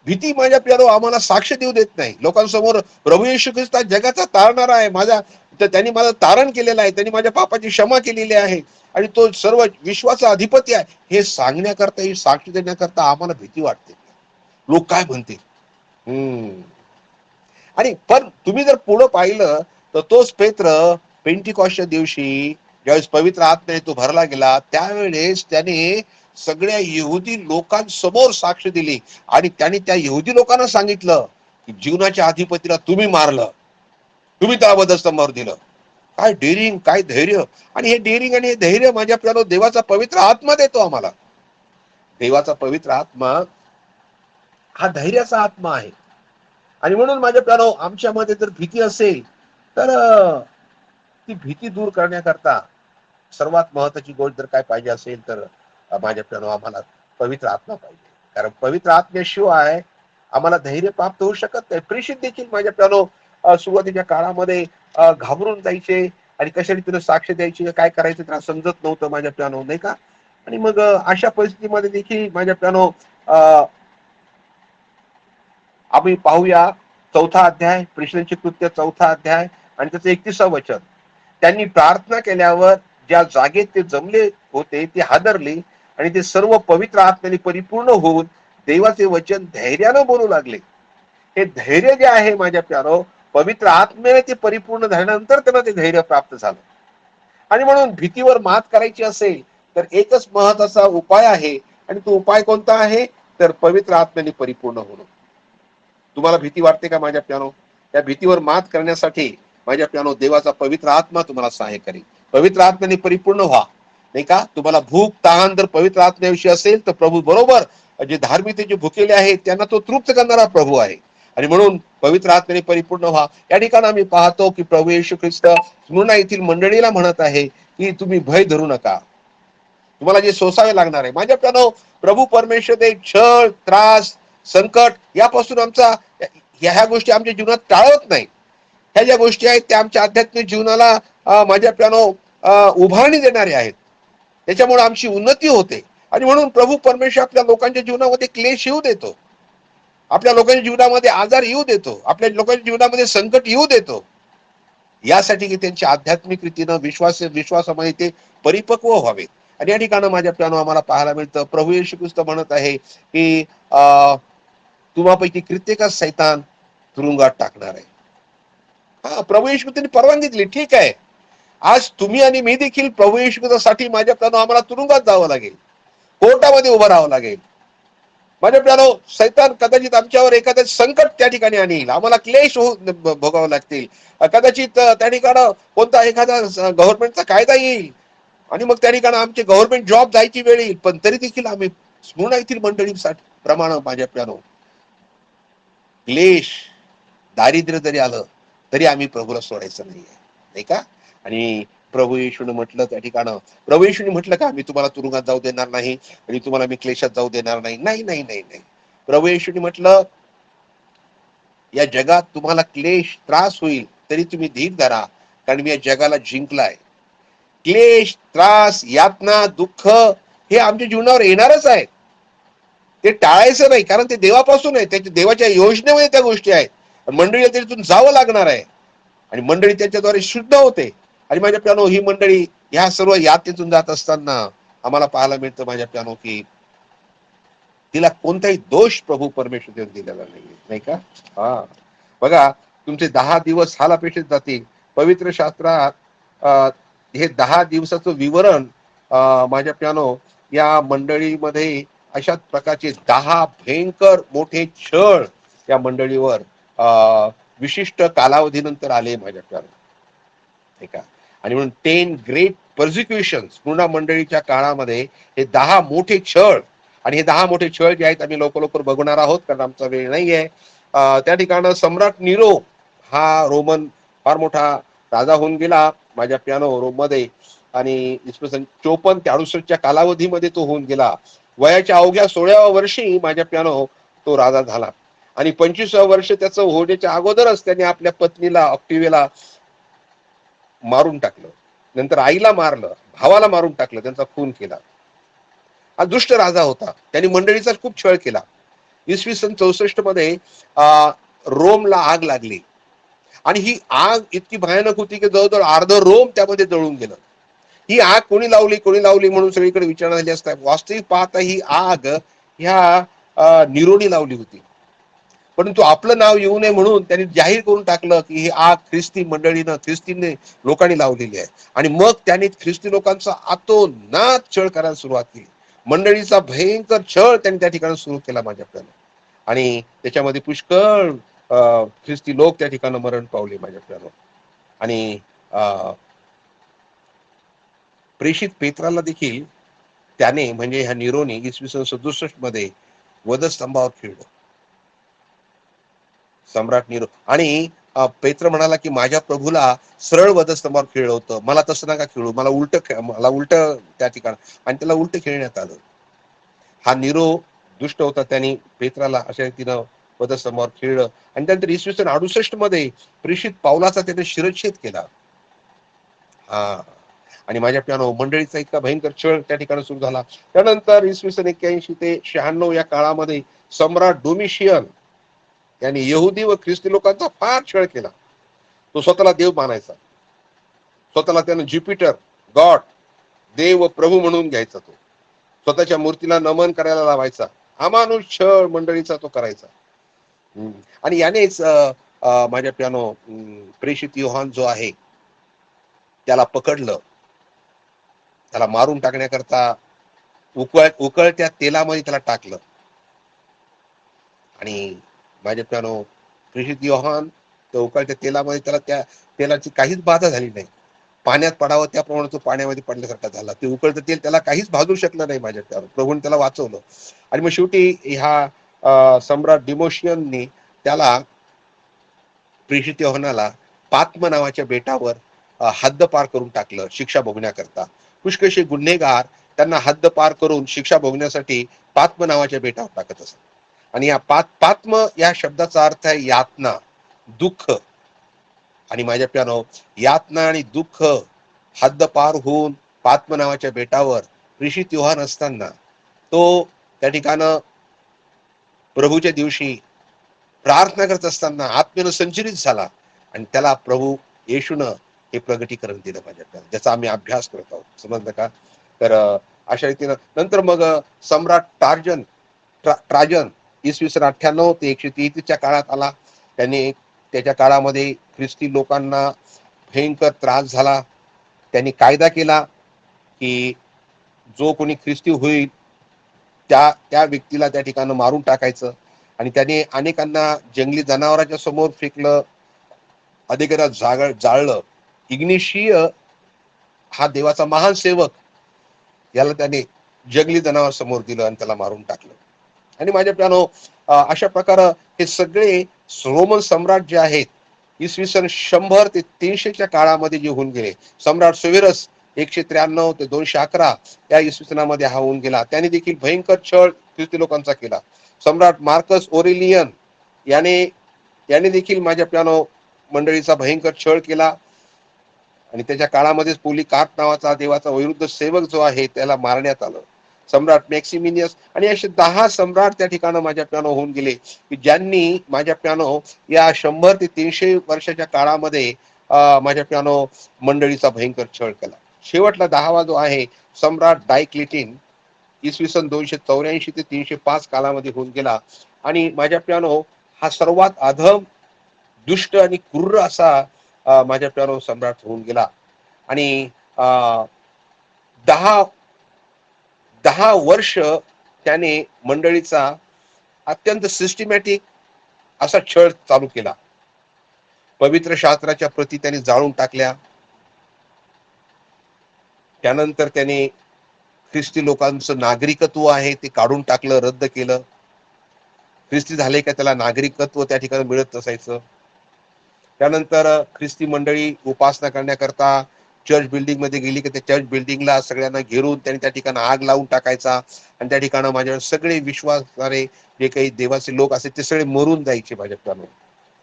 भीती माझ्या प्यारो आम्हाला साक्ष देऊ देत नाही. लोकांसमोर प्रभू येशू ख्रिस्त जगाचा तारणारा आहे, माझा त्यांनी माझं तारण केलेलं आहे, त्यांनी माझ्या पापाची क्षमा केलेली आहे आणि तो सर्व विश्वाचा अधिपती आहे, हे सांगण्याकरता, ही साक्ष देण्याकरता आम्हाला भीती वाटते. लोक काय म्हणतील. आणि पण तुम्ही जर पुढं पाहिलं तर तोच पेत्र पेंटिकॉस्टच्या दिवशी ज्यावेळेस पवित्र आत्म्याने तो भरला गेला, त्यावेळेस त्याने सगळ्या यहुदी लोकांसमोर साक्ष दिली आणि त्याने त्या यहुदी लोकांना सांगितलं की जीवनाच्या अधिपतीला तुम्ही मारलं, तुम्ही त्याला वधस्तंभावर दिलं. काय डेअरिंग, काय धैर्य. आणि हे डेअरिंग आणि हे धैर्य माझ्या आपल्याला देवाचा पवित्र आत्मा देतो आम्हाला. देवाचा पवित्र आत्मा हा धैर्याचा आत्मा आहे. आणि म्हणून माझ्या प्यानो आमच्यामध्ये जर भीती असेल तर ती भीती दूर करण्याकरता सर्वात महत्वाची गोष्ट जर काय पाहिजे असेल तर माझ्या प्यानो आम्हाला पवित्र आत्मा पाहिजे. कारण पवित्र आत्म्याशिवाय आम्हाला धैर्य प्राप्त होऊ शकत नाही. प्रेषित देखील माझ्या प्यानो सुरुवातीच्या काळामध्ये घाबरून जायचे आणि कशा रीतीने साक्ष द्यायची, काय करायचं त्यांना समजत नव्हतं माझ्या प्यानो, नाही का. आणि मग अशा परिस्थितीमध्ये देखील माझ्या प्यानो आम्ही पाहूया 4था अध्याय, प्रेषितांची कृत्य 4था अध्याय आणि त्याचं 31व वचन. त्यांनी प्रार्थना केल्यावर ज्या जागेत ते जमले होते ते हादरले आणि ते सर्व पवित्र आत्म्याने परिपूर्ण होऊन देवाचे वचन धैर्यानं बोलू लागले. हे धैर्य जे आहे माझ्या प्यारो, पवित्र आत्म्याने ते परिपूर्ण झाल्यानंतर त्यांना ते धैर्य प्राप्त झालं. आणि म्हणून भीतीवर मात करायची असेल तर एकच महत्वाचा उपाय आहे, आणि तो उपाय कोणता आहे तर पवित्र आत्म्याने परिपूर्ण होणं. तुम्हाला भीती वाटते का माझ्या प्यानो? त्या भीतीवर मात करण्यासाठी माझ्या प्यानो देवाचा पवित्र आत्मा तुम्हाला सहाय्य करेल. पवित्र आत्म्याने परिपूर्ण व्हा, नाही का. तुम्हाला भूक तहान जर पवित्र आत्म्याविषयी असेल तर प्रभू बरोबर जे धार्मिकतेचे भुकेले आहेत त्यांना तो तृप्त करणारा प्रभू आहे. आणि म्हणून पवित्र आत्म्याने परिपूर्ण व्हा. या ठिकाणी आम्ही पाहतो की प्रभू येशू ख्रिस्त स्मुर्ना येथील मंडळीला म्हणत आहे की तुम्ही भय धरू नका, तुम्हाला जे सोसावे लागणार आहे. माझ्या प्यानो प्रभू परमेश्वर ते छळ, त्रास, संकट यापासून आमचा ह्या गोष्टी आमच्या जीवनात टाळत नाही. ह्या ज्या गोष्टी आहेत त्या आमच्या आध्यात्मिक जीवनाला माझ्या प्यानो उभारणी देणारे आहेत. त्याच्यामुळे आमची उन्नती होते. आणि म्हणून प्रभू परमेश्वर आपल्या लोकांच्या जीवनामध्ये क्लेश येऊ देतो, आपल्या लोकांच्या जीवनामध्ये आजार येऊ देतो, आपल्या लोकांच्या जीवनामध्ये संकट येऊ देतो, यासाठी की त्यांच्या आध्यात्मिक रीतीनं विश्वासामध्ये ते परिपक्व व्हावे. आणि या ठिकाणी माझ्या प्यानो आम्हाला पाहायला मिळतं प्रभू येशू ख्रिस्त म्हणत आहे की तुम्हापैकी कित्येकास सैतान तुरुंगात टाकणार आहे. हा, प्रभू येशू ख्रिस्तांनी परवानगी दिली, ठीक आहे. आज तुम्ही आणि मी देखील प्रभू येशू ख्रिस्तासाठी माझ्या प्यानो आम्हाला तुरुंगात जावं लागेल, कोर्टामध्ये उभं राहावं लागेल. माझ्या प्यानो सैतान कदाचित आमच्यावर एखादं संकट त्या ठिकाणी आणील, आम्हाला क्लेश भोगावं लागतील. कदाचित त्या ठिकाणी कोणता एखादा गव्हर्नमेंटचा कायदा येईल आणि मग त्या ठिकाणी आमचे गव्हर्नमेंट जॉब जायची वेळ येईल. पण तरी देखील आम्ही स्मुर्ना येथील मंडळीसाठी प्रमाण माझ्या प्यानो क्लेश, दारिद्र्य जरी आलं तरी आम्ही प्रभूला सोडायचं नाहीये, नाही का. आणि प्रभू येशूने म्हटलं त्या ठिकाणं, प्रभू येशूने म्हटलं का मी तुम्हाला तुरुंगात जाऊ देणार नाही आणि तुम्हाला मी क्लेशात जाऊ देणार नाही. नाही नाही नाही नाही. प्रभू येशूने म्हटलं या जगात तुम्हाला क्लेश, त्रास होईल तरी तुम्ही धीर धरा, कारण मी या जगाला जिंकलाय. क्लेश, त्रास, यातना, दुःख हे आमच्या जीवनावर येणारच आहे. ते टाळायचं नाही, कारण ते देवापासून आहे, त्याच्या देवाच्या योजनेमध्ये त्या गोष्टी आहेत. मंडळीला त्याच्यातून जावं लागणार आहे आणि मंडळी त्याच्याद्वारे शुद्ध होते. आणि माझ्या प्यानो ही मंडळी ह्या सर्व यातेतून जात असताना आम्हाला पाहायला मिळतं माझ्या प्यानो की तिला कोणताही दोष प्रभू परमेश्वर देऊन दिलेला नाही का. हा, बघा तुमचे 10 दिवस हालापेक्षित जातील. पवित्र शास्त्रात हे 10 दिवसाचं विवरण माझ्या प्यानो या मंडळीमध्ये अशाच प्रकारचे 10 भयंकर मोठे छळ या मंडळीवर विशिष्ट कालावधीनंतर आले माझ्या प्यानो, नाही का. आणि म्हणून 10 ग्रेट पर्सिक्युशन पूर्ण मंडळीच्या काळामध्ये हे 10 मोठे छळ, आणि हे 10 मोठे छळ जे आहेत आम्ही लवकर बघणार आहोत कारण आमचा वेळ नाहीये. त्या ठिकाणी सम्राट निरो हा रोमन फार मोठा राजा होऊन गेला माझ्या प्यानो रोम मध्ये, आणि इसवी सन 54 ते 68 कालावधीमध्ये तो होऊन गेला. वयाच्या अवघ्या 16व्या वर्षी माझ्या प्यानो तो राजा झाला. आणि 25व्या वर्ष त्याचं होण्याच्या अगोदरच त्याने आपल्या पत्नीला ऑक्टिवेला मारून टाकलं. नंतर आईला मारलं, भावाला मारून टाकलं, त्यांचा खून केला. हा दुष्ट राजा होता. त्यांनी मंडळीचा खूप छळ केला. इसवी सन 64 मध्ये रोमला आग लागली आणि ही आग इतकी भयानक होती की जवळजवळ अर्ध रोम त्यामध्ये जळून गेलं. ही आग कोणी लावली म्हणून सगळीकडे विचारणा झाली असता. वास्तविक पाहता ही आग ह्या निरोनी लावली होती. परंतु आपलं नाव येऊ नये म्हणून त्यांनी जाहीर करून टाकलं की ही आग ख्रिस्ती मंडळीनं ख्रिस्तीने लोकांनी लावलेली आहे. आणि मग त्यांनी ख्रिस्ती लोकांचा आतोनात छळ करायला सुरुवात केली. मंडळीचा भयंकर छळ त्यांनी त्या ठिकाणी सुरू केला माझ्याकडे. आणि त्याच्यामध्ये पुष्कळ ख्रिस्ती लोक त्या ठिकाणी मरण पावले माझ्याकडे. आणि प्रेषित पेत्राला देखील त्याने म्हणजे ह्या निरोनी इसवी सन 67 मध्ये वधस्तंभावर खेळलं. सम्राट निरो. आणि पेत्र म्हणाला की माझ्या प्रभूला सरळ वधस्तंभावर खेळलं होतं, मला तसं नका खेळू, मला उलट त्या ठिकाणी. आणि त्याला उलट खेळण्यात आलं. हा निरो दुष्ट होता, त्यांनी पेत्राला अशा रीतीनं वधस्तंभावर खेळलं. आणि त्यानंतर इसवी सन 68 मध्ये प्रेषित पावलाचा त्याने शिरच्छेद केला. हा. आणि माझ्या प्यानो मंडळीचा इतका भयंकर छळ त्या ठिकाणी सुरू झाला. त्यानंतर इसवी सन 81 ते 96 या काळामध्ये सम्राट डोमिशियन यांनी यहुदी व ख्रिस्ती लोकांचा फार छळ केला. तो स्वतःला देव मानायचा. स्वतःला त्यानं ज्युपिटर, गॉड, देव व प्रभू म्हणून घ्यायचा. तो स्वतःच्या मूर्तीला नमन करायला लावायचा. अमानुष छळ मंडळीचा तो करायचा. आणि यानेच माझ्या प्यानो प्रेषित योहान जो आहे त्याला पकडलं. त्याला मारून टाकण्याकरता उकळत्या तेलामध्ये त्याला टाकलं. आणि माझ्या प्यानो प्रेषित योहान त्या उकळत्या तेलामध्ये त्याला त्या तेलाची काहीच बाधा झाली नाही. पाण्यात पडावं त्याप्रमाणे तो पाण्यामध्ये पडल्यासारखा झाला. ते उकळतं तेल त्याला काहीच भाजू शकलं नाही माझ्या प्यानो. प्रभूने त्याला वाचवलं. आणि मग शेवटी ह्या सम्राट डिमोशियननी त्याला प्रेषित योहानाला पात्म नावाच्या बेटावर हद्दपार करून टाकलं शिक्षा भोगण्याकरता. पुष्कळशे गुन्हेगार त्यांना हद्दपार करून शिक्षा भोगण्यासाठी पात्म नावाच्या बेटावर टाकत असत. आणि या पात्म या शब्दाचा अर्थ आहे यातना, दुःख. आणि माझ्या प्यानो यातना आणि दुःख हद्दपार होऊन पात्म नावाच्या बेटावर प्रेषित योहान असताना तो त्या ठिकाणं प्रभूच्या दिवशी प्रार्थना करत असताना आत्मेनं संचलित झाला. आणि त्याला प्रभू येशूनं हे प्रगटीकरण दिलं माझ्या, ज्याचा आम्ही अभ्यास करत आहोत. समजलं का? तर अशा रीतीनं नंतर मग सम्राट ट्राजन इसवी सन 98 ते 133 काळात आला. त्यांनी त्याच्या काळामध्ये ख्रिस्ती लोकांना भयंकर त्रास झाला. त्यांनी कायदा केला की जो कोणी ख्रिस्ती होईल त्या व्यक्तीला त्या ठिकाणी मारून टाकायचं. आणि त्याने अनेकांना जंगली जनावरांच्या समोर फेकलं, अधिकारात जाळलं. इग्निशिय हा देवाचा महान सेवक, याला त्याने जंगली जनावर समोर दिलं आणि त्याला मारून टाकलं. आणि माझ्या प्यानो अशा प्रकारे हे सगळे रोमन सम्राट जे आहेत इसवी सन 100 ते 300च्या काळामध्ये जे होऊन गेले. सम्राट सेव्हरस 193 ते 211 या इसवी सनामध्ये हा होऊन गेला. त्याने देखील भयंकर छळ ख्रिस्ती लोकांचा केला. सम्राट मार्कस ओरेलियन याने देखील माझ्या प्यानो मंडळीचा भयंकर छळ केला. आणि त्याच्या काळामध्येच पोलिकार्प नावाचा देवाचा विरुद्ध सेवक जो आहे त्याला मारण्यात आलं. सम्राट मॅक्सिमिनियस आणि असे 10 सम्राट त्या ठिकाणी माझ्या प्यानो होऊन गेले की ज्यांनी माझ्या प्यानो या 100 ते 300 वर्षाच्या काळामध्ये माझ्या प्यानो मंडळीचा भयंकर छळ केला. शेवटला 10वा जो आहे सम्राट डायक्लिटिन इसवी सन 284 ते 305 कालामध्ये होऊन गेला. आणि माझ्या प्यानो हा सर्वात अधम, दुष्ट आणि क्रूर असा माझ्या प्यानो सम्राट होऊन गेला. आणि 10 वर्ष त्याने मंडळीचा अत्यंत सिस्टमॅटिक असा छळ चालू केला. पवित्र शास्त्राच्या प्रती त्यांनी जाळून टाकल्या. त्यानंतर त्याने ख्रिस्ती लोकांचं नागरिकत्व आहे ते काढून टाकलं, रद्द केलं. ख्रिस्ती झाले का त्याला नागरिकत्व त्या ठिकाणी मिळत नसायचं. त्यानंतर ख्रिस्ती मंडळी उपासना करण्याकरता चर्च बिल्डिंग मध्ये गेली की त्या चर्च बिल्डिंगला सगळ्यांना घेरून त्यांनी त्या ठिकाणी आग लावून टाकायचा आणि त्या ठिकाणी माझ्यावर सगळे विश्वासणारे जे काही देवाचे लोक असे ते सगळे मरून जायचे माझ्या प्यानो,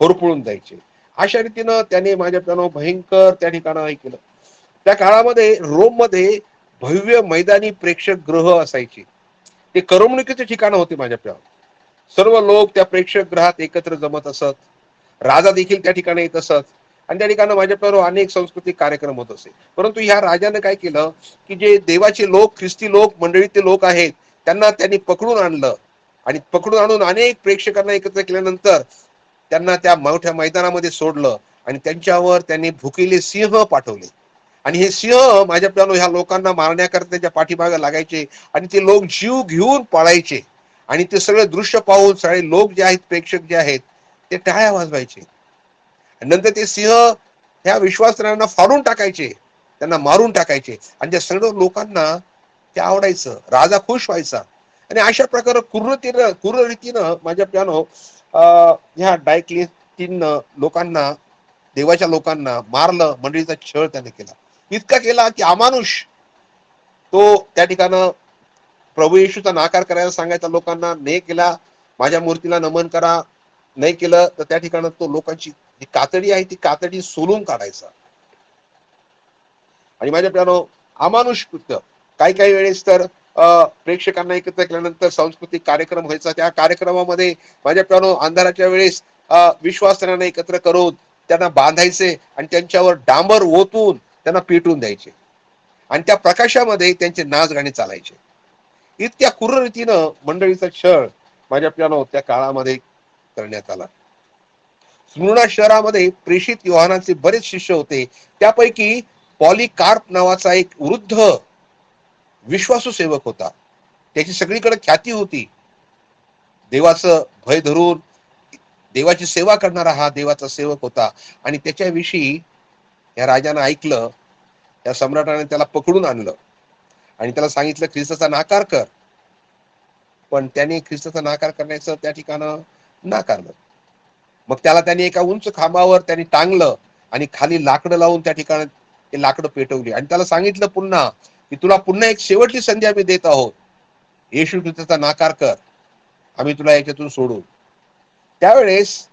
होरपळून जायचे. अशा रीतीनं त्याने माझ्या प्यानो भयंकर त्या ठिकाणं हे केलं. त्या काळामध्ये रोम मध्ये भव्य मैदानी प्रेक्षक गृह असायची. ते करमणुकीचे ठिकाण होते माझ्या प्यानो. सर्व लोक त्या प्रेक्षक गृहात एकत्र जमत असत. राजा देखील त्या ठिकाणी येत असत आणि त्या ठिकाणी माझ्या प्यानो अनेक सांस्कृतिक कार्यक्रम होत असे. परंतु ह्या राजाने काय केलं की जे देवाचे लोक, ख्रिस्ती लोक, मंडळीतले लोक आहेत त्यांना त्यांनी पकडून आणलं आणि पकडून आणून अनेक प्रेक्षकांना एकत्र केल्यानंतर त्यांना त्या मोठ्या मैदानामध्ये सोडलं आणि त्यांच्यावर त्यांनी भुकेले सिंह पाठवले. आणि हे सिंह माझ्या प्यानो ह्या लोकांना मारण्याकरता त्यांच्या पाठीमागे लागायचे आणि ते लोक जीव घेऊन पळायचे. आणि ते सगळे दृश्य पाहून सगळे लोक जे आहेत, प्रेक्षक जे आहेत ते टाळ्या वाजवायचे. नंतर ते सिंह ह्या विश्वासणाऱ्यांना फाडून टाकायचे, त्यांना मारून टाकायचे आणि त्या सर्व लोकांना ते आवडायचं. राजा खुश व्हायचा. आणि अशा प्रकारे क्रूर रीतीनं माझ्या प्यानो ह्या डायक्लेटिननं लोकांना, देवाच्या लोकांना मारलं, मंडळीचा छळ त्याने केला. इतका केला की अमानुष तो त्या ठिकाणं प्रभू येशूचा नाकार करायला सांगायचा लोकांना, नाही केला माझ्या मूर्तीला नमन करा, नाही केलं तर त्या ठिकाणी तो लोकांची जी कातडी आहे ती कातडी सोलून काढायचा. आणि माझ्या प्यानो अमानुष कृत्य. काही काही वेळेस तर प्रेक्षकांना एकत्र केल्यानंतर सांस्कृतिक कार्यक्रम व्हायचा. त्या कार्यक्रमामध्ये माझ्या प्यानो अंधाराच्या वेळेस विश्वासनांना एकत्र करून त्यांना बांधायचे आणि त्यांच्यावर डांबर ओतून त्यांना पेटून द्यायचे आणि त्या प्रकाशामध्ये त्यांचे नाच गाणे चालायचे. इतक्या क्रूर रीतीनं मंडळीचा छळ माझ्या प्यानो त्या काळामध्ये करण्यात आला. स्मुर्ना शहरामध्ये प्रेषित योहानाचे बरेच शिष्य होते. त्यापैकी पॉलिकार्प नावाचा एक वृद्ध विश्वासू सेवक होता. त्याची सगळीकडे ख्याती होती. देवाचं भय धरून देवाची सेवा करणारा हा देवाचा सेवक होता. आणि त्याच्याविषयी या राजानं ऐकलं. त्या सम्राटाने त्याला पकडून आणलं आणि त्याला सांगितलं ख्रिस्ताचा नाकार कर. पण त्याने ख्रिस्ताचा नाकार करण्याचं त्या ठिकाणं नाकारलं. मग त्याला त्यांनी एका उंच खांबावर त्यांनी टांगलं आणि खाली लाकडं लावून त्या ठिकाणी ते लाकडं पेटवली आणि त्याला सांगितलं पुन्हा की तुला पुन्हा एक शेवटची संधी आम्ही देत आहोत. येशू ख्रिस्ताचा नाकार कर, आम्ही तुला याच्यातून सोडू. त्यावेळेस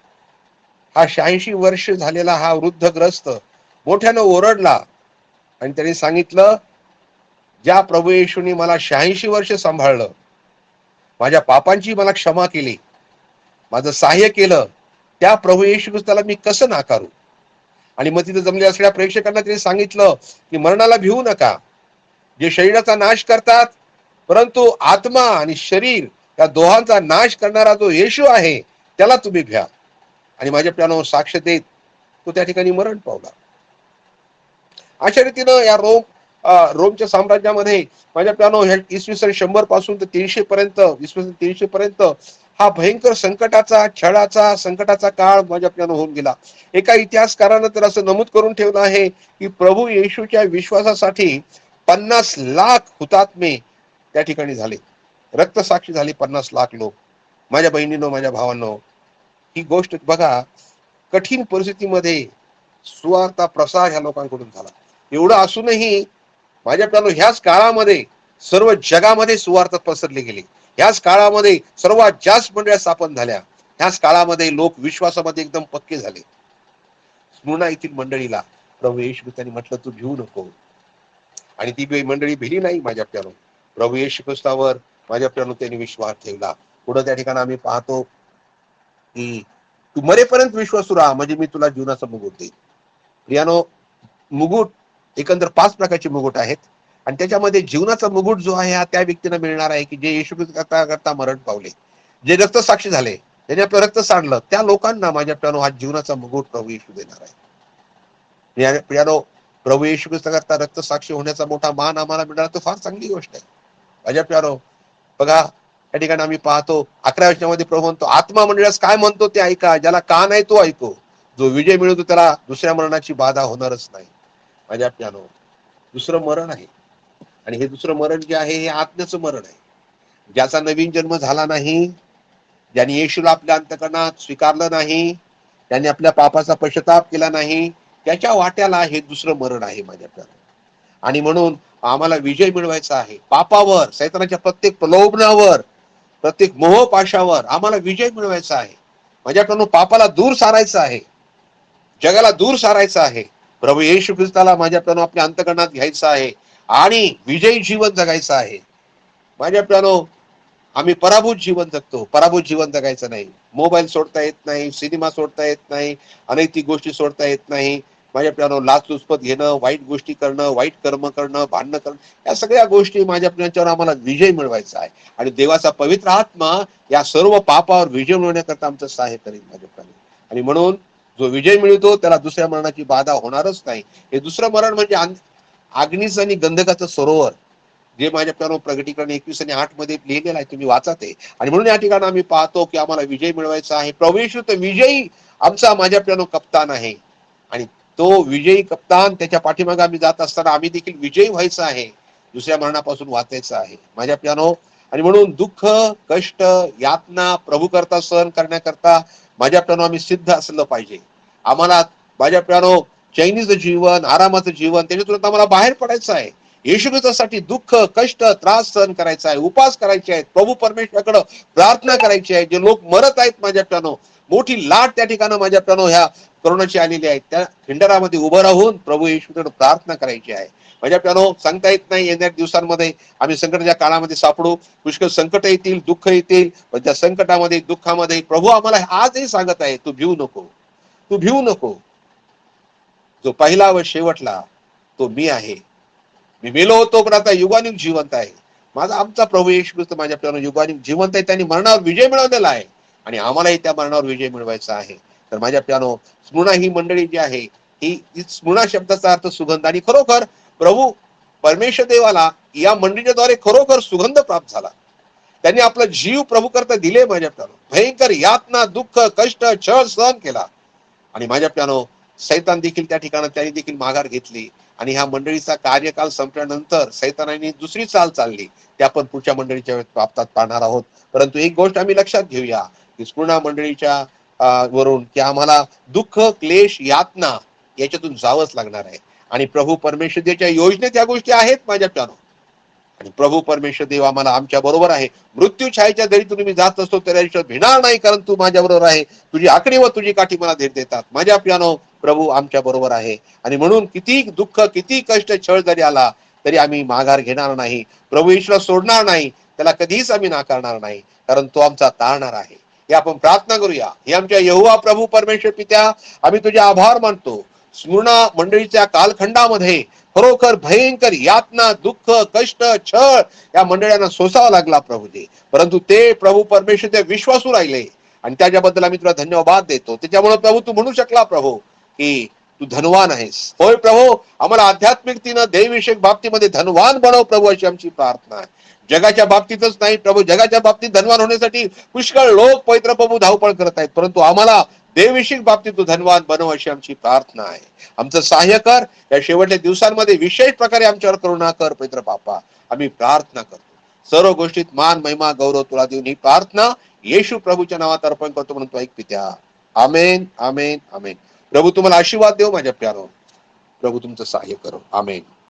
हा 86 वर्ष झालेला हा वृद्धग्रस्त मोठ्यानं ओरडला आणि त्यांनी सांगितलं, ज्या प्रभू येशूने मला 86 वर्ष सांभाळलं, माझ्या पापांची मला क्षमा केली, माझं सहाय्य केलं, त्या प्रभू येशू ख्रिस्ताला मी कसं नाकारू. आणि मग तिथे जमले असलेल्या प्रेक्षकांना त्यांनी सांगितलं की मरणाला भिवू नका. जे शरीराचा नाश करतात परंतु आत्मा आणि शरीर या दोहांचा नाश करणारा जो येशू आहे त्याला तुम्ही भ्या. आणि माझ्या प्यानो साक्ष देत तो त्या ठिकाणी मरण पावला. अशा रीतीनं या रोमच्या साम्राज्यामध्ये माझ्या प्यानो इसवी सन 100 पासून तर 300 पर्यंत, इसवी सन 300 पर्यंत हा भयंकर संकटाचा, छळाचा, संकटाचा काळ माझ्या प्यानो होऊन गेला. एका इतिहासकारानं तर असं नमूद करून ठेवलं आहे की प्रभू येशूच्या विश्वासासाठी 50 लाख हुतात्मे त्या ठिकाणी झाले, रक्तसाक्षी झाले 50 लाख लोक. माझ्या बहिणींनो, माझ्या भावांनो, ही गोष्ट बघा, कठीण परिस्थितीमध्ये सुवार्ता प्रसार ह्या लोकांकडून झाला. एवढं असूनही माझ्या प्यानो ह्याच काळामध्ये सर्व जगामध्ये सुवार्ता पसरली गेली. ह्याच काळामध्ये सर्वात जास्त मंडळ्या स्थापन झाल्या. ह्याच काळामध्ये लोक विश्वासामध्ये एकदम पक्के झाले. स्मुर्ना येथील मंडळीला प्रभू येशू त्यांनी म्हटलं तू भिवू नको. आणि ती मंडळी भिली नाही माझ्या प्यानो. प्रभू येशू ख्रिस्तावर माझ्या प्यानो त्यांनी विश्वास ठेवला. पुढे त्या ठिकाणी आम्ही पाहतो की तू मरेपर्यंत विश्वासू राहा म्हणजे मी तुला जीवनाचा मुकुट देईन. प्रियानो, मुकुट एकंदर 5 प्रकारचे मुकुट आहेत आणि त्याच्यामध्ये जीवनाचा मुकुट जो आहे हा त्या व्यक्तीला मिळणार आहे की जे येशू ख्रिस्ता करता मरण पावले, जे रक्तसाक्षी झाले, ज्यांनी आपलं रक्त सांडलं, त्या लोकांना माझ्या प्यानो हा जीवनाचा मुकुट प्रभू येशू देणार आहे. प्रियानो, प्रभू येशू ख्रिस्ता करता रक्तसाक्षी होण्याचा मोठा मान आम्हाला मिळणार तर फार चांगली गोष्ट आहे. माझ्या प्यानो, बघा या ठिकाणी आम्ही पाहतो 11व्या वचनामध्ये प्रभू म्हणतो, आत्मा मंडळास काय म्हणतो ते ऐका, ज्याला कान आहे तो ऐको. जो विजय मिळवतो त्याला दुसऱ्या मरणाची बाधा होणारच नाही. माझ्या प्यानो, दुसरं मरण आहे आणि हे दुसरं मरण जे आहे हे आत्म्याचं मरण आहे. ज्याचा नवीन जन्म झाला नाही, ज्यांनी येशूला आपल्या अंतःकरणात स्वीकारलं नाही, त्यांनी आपल्या पापाचा पश्चाताप केला नाही, त्याच्या वाट्याला हे दुसरं मरण आहे माझ्या प्यानो. आणि म्हणून आम्हाला विजय मिळवायचा आहे पापावर, सैतानाच्या प्रत्येक प्रलोभनावर, प्रत्येक मोहपाशावर आम्हाला विजय मिळवायचा आहे. माझ्याकडून पापाला दूर सारायचं आहे, जगाला दूर सारायचं आहे. प्रभू येशू ख्रिस्ताला माझ्याकडून आपल्या अंतकरणात घ्यायचं आहे आणि विजयी जीवन जगायचं आहे. माझ्या प्यानो आम्ही पराभूत जीवन जगतो, पराभूत जीवन जगायचं नाही. मोबाईल सोडता येत नाही, सिनेमा सोडता येत नाही, अनैतिक गोष्टी सोडता येत नाही. माझ्या प्यानो लाचलुचपत घेणं, वाईट गोष्टी करणं, वाईट कर्म करणं, भांडणं करणं, या सगळ्या गोष्टी माझ्या प्रियांच्यावर आम्हाला विजय मिळवायचा आहे. आणि देवाचा पवित्र आत्मा या सर्व पापावर विजय मिळवण्याकरता आमचं सहाय्य करेल माझ्या प्यानो. आणि म्हणून जो विजय मिळतो त्याला दुसऱ्या मरणाची बाधा होणारच नाही. हे दुसरं मरण म्हणजे अग्नीचं आणि गंधकाचं सरोवर, जे माझ्या प्यानो प्रगटीकरण 21 आणि 8 मध्ये लिहिलेलं आहे, तुम्ही वाचा ते. आणि म्हणून या ठिकाणी आम्ही पाहतो की आम्हाला विजय मिळवायचा आहे. प्रभू येशू तर विजयी आमचा माझ्या प्यानो कप्तान आहे आणि तो विजयी कप्तान त्याच्या पाठीमागे आम्ही जात असताना आम्ही देखील विजयी व्हायचं आहे, दुसऱ्या मरणापासून वाचायचं आहे माझ्या प्यानो. आणि म्हणून दुःख, कष्ट, यातना प्रभू करता सहन करण्याकरता माझ्या प्यानो आम्ही सिद्ध असलं पाहिजे. आम्हाला माझ्या प्यानो चैनीचं जीवन, आरामाचं जीवन, त्याच्यातून आम्हाला बाहेर पडायचं आहे. येशू ख्रिस्तासाठी दुःख, कष्ट, त्रास सहन करायचा आहे, उपास करायचे आहेत, प्रभू परमेश्वराकडे प्रार्थना करायची आहे. जे लोक मरत आहेत माझ्या प्यानो, मोठी लाट त्या ठिकाणी माझ्या प्यानो ह्या करोनाची आलेली आहे, त्या खिंडारामध्ये उभं राहून प्रभू येशूकडे प्रार्थना करायची आहे माझ्या प्यानो. सांगता येत नाही येणाऱ्या दिवसांमध्ये आम्ही संकटाच्या काळामध्ये सापडू, पुष्कळ संकट येतील, दुःख येतील, पण त्या संकटामध्ये, दुःखामध्ये प्रभू आम्हाला आजही सांगत आहे, तू भिवू नको, तू भिवू नको. जो पहिला व शेवटला तो मी आहे. मी मेलो होतो पण आता युगानुग जिवंत आहे. माझा आमचा प्रभू येशू ख्रिस्त माझ्या प्यानो युगानुग जिवंत आहे. त्यांनी मरणावर विजय मिळवलेला आहे आणि आम्हालाही त्या मरणावर विजय मिळवायचा आहे. तर माझ्या प्यानो स्मृणा ही मंडळी जी आहे, ही स्मृणा शब्दाचा अर्थ सुगंध, आणि खरोखर प्रभू परमेश्वर देवाला या मंडळीच्याद्वारे खरोखर सुगंध प्राप्त झाला. त्यांनी आपला जीव प्रभू करता दिले माझ्या प्यानो. भयंकर यातना, दुःख, कष्ट, छळ सहन केला आणि माझ्या प्यानो सैतान देखील त्या ठिकाणी त्यांनी देखील माघार घेतली. आणि ह्या मंडळीचा कार्यकाल संपल्यानंतर सैतानाने दुसरी चाल चालली, ते आपण पुढच्या मंडळीच्या बाबतीत पाहणार आहोत. परंतु एक गोष्ट आम्ही लक्षात घेऊया की स्मृणा मंडळीच्या वरून की आम्हाला दुःख, क्लेश, यातना याच्यातून जावंच लागणार आहे. आणि प्रभू परमेश्वराच्या योजनेत या गोष्टी आहेत माझ्या प्यानो. आणि प्रभू परमेश्वर देव आम्हाला आमच्या बरोबर आहे. मृत्यू छायेच्या दरीतून मी जात असतो तरी भिणार नाही, कारण तू माझ्या बरोबर आहे. तुझी आकडी व तुझी काठी मला धीर देतात. माझ्या प्यानो प्रभू आमच्या बरोबर आहे. आणि म्हणून किती दुःख, किती कष्ट, छळ जरी आला तरी आम्ही माघार घेणार नाही. प्रभू येशूला सोडणार नाही, त्याला कधीच आम्ही नाकारणार नाही, कारण तो आमचा तारणार आहे. हे आपण प्रार्थना करूया. हे आमच्या यहोवा प्रभू परमेश्वर पित्या, आम्ही तुझे आभार मानतो. स्मृणा मंडळीच्या कालखंडामध्ये खरोखर भयंकर यातना, दुःख, कष्ट, छळ या मंडळांना सोसावा लागला प्रभूजी, परंतु ते प्रभू परमेश्वर ते विश्वासू राहिले आणि त्याच्याबद्दल आम्ही तुला धन्यवाद देतो. त्याच्यामुळे प्रभू तू म्हणू शकला प्रभू की तू धनवान आहेस. होय प्रभू, आम्हाला आध्यात्मिकतेनं, दैविषयक बाबतीमध्ये धनवान बनव प्रभू, अशी आमची प्रार्थना आहे. जगाच्या बाबतीतच नाही प्रभू, जगाच्या बाबतीत धनवान होण्यासाठी पुष्कळ लोक पवित्र प्रभू धावपळ करत आहेत, परंतु आम्हाला देवविषयक बाबतीत तू धनवान बनव अशी आमची प्रार्थना आहे. आमचं सहाय्य कर या शेवटच्या दिवसांमध्ये, विशेष प्रकारे आमच्यावर करुणा कर पवित्र बापा, आम्ही प्रार्थना करतो. सर्व गोष्टीत मान, महिमा, गौरव तुला देऊन ही प्रार्थना येशू प्रभूच्या नावात अर्पण करतो म्हणून तो ऐक पित्या. आमेन, आमेन, आमेन. प्रभू तुम्हाला आशीर्वाद देव माझ्या प्यारो. प्रभू तुमचं सहाय्य करो. आमेन.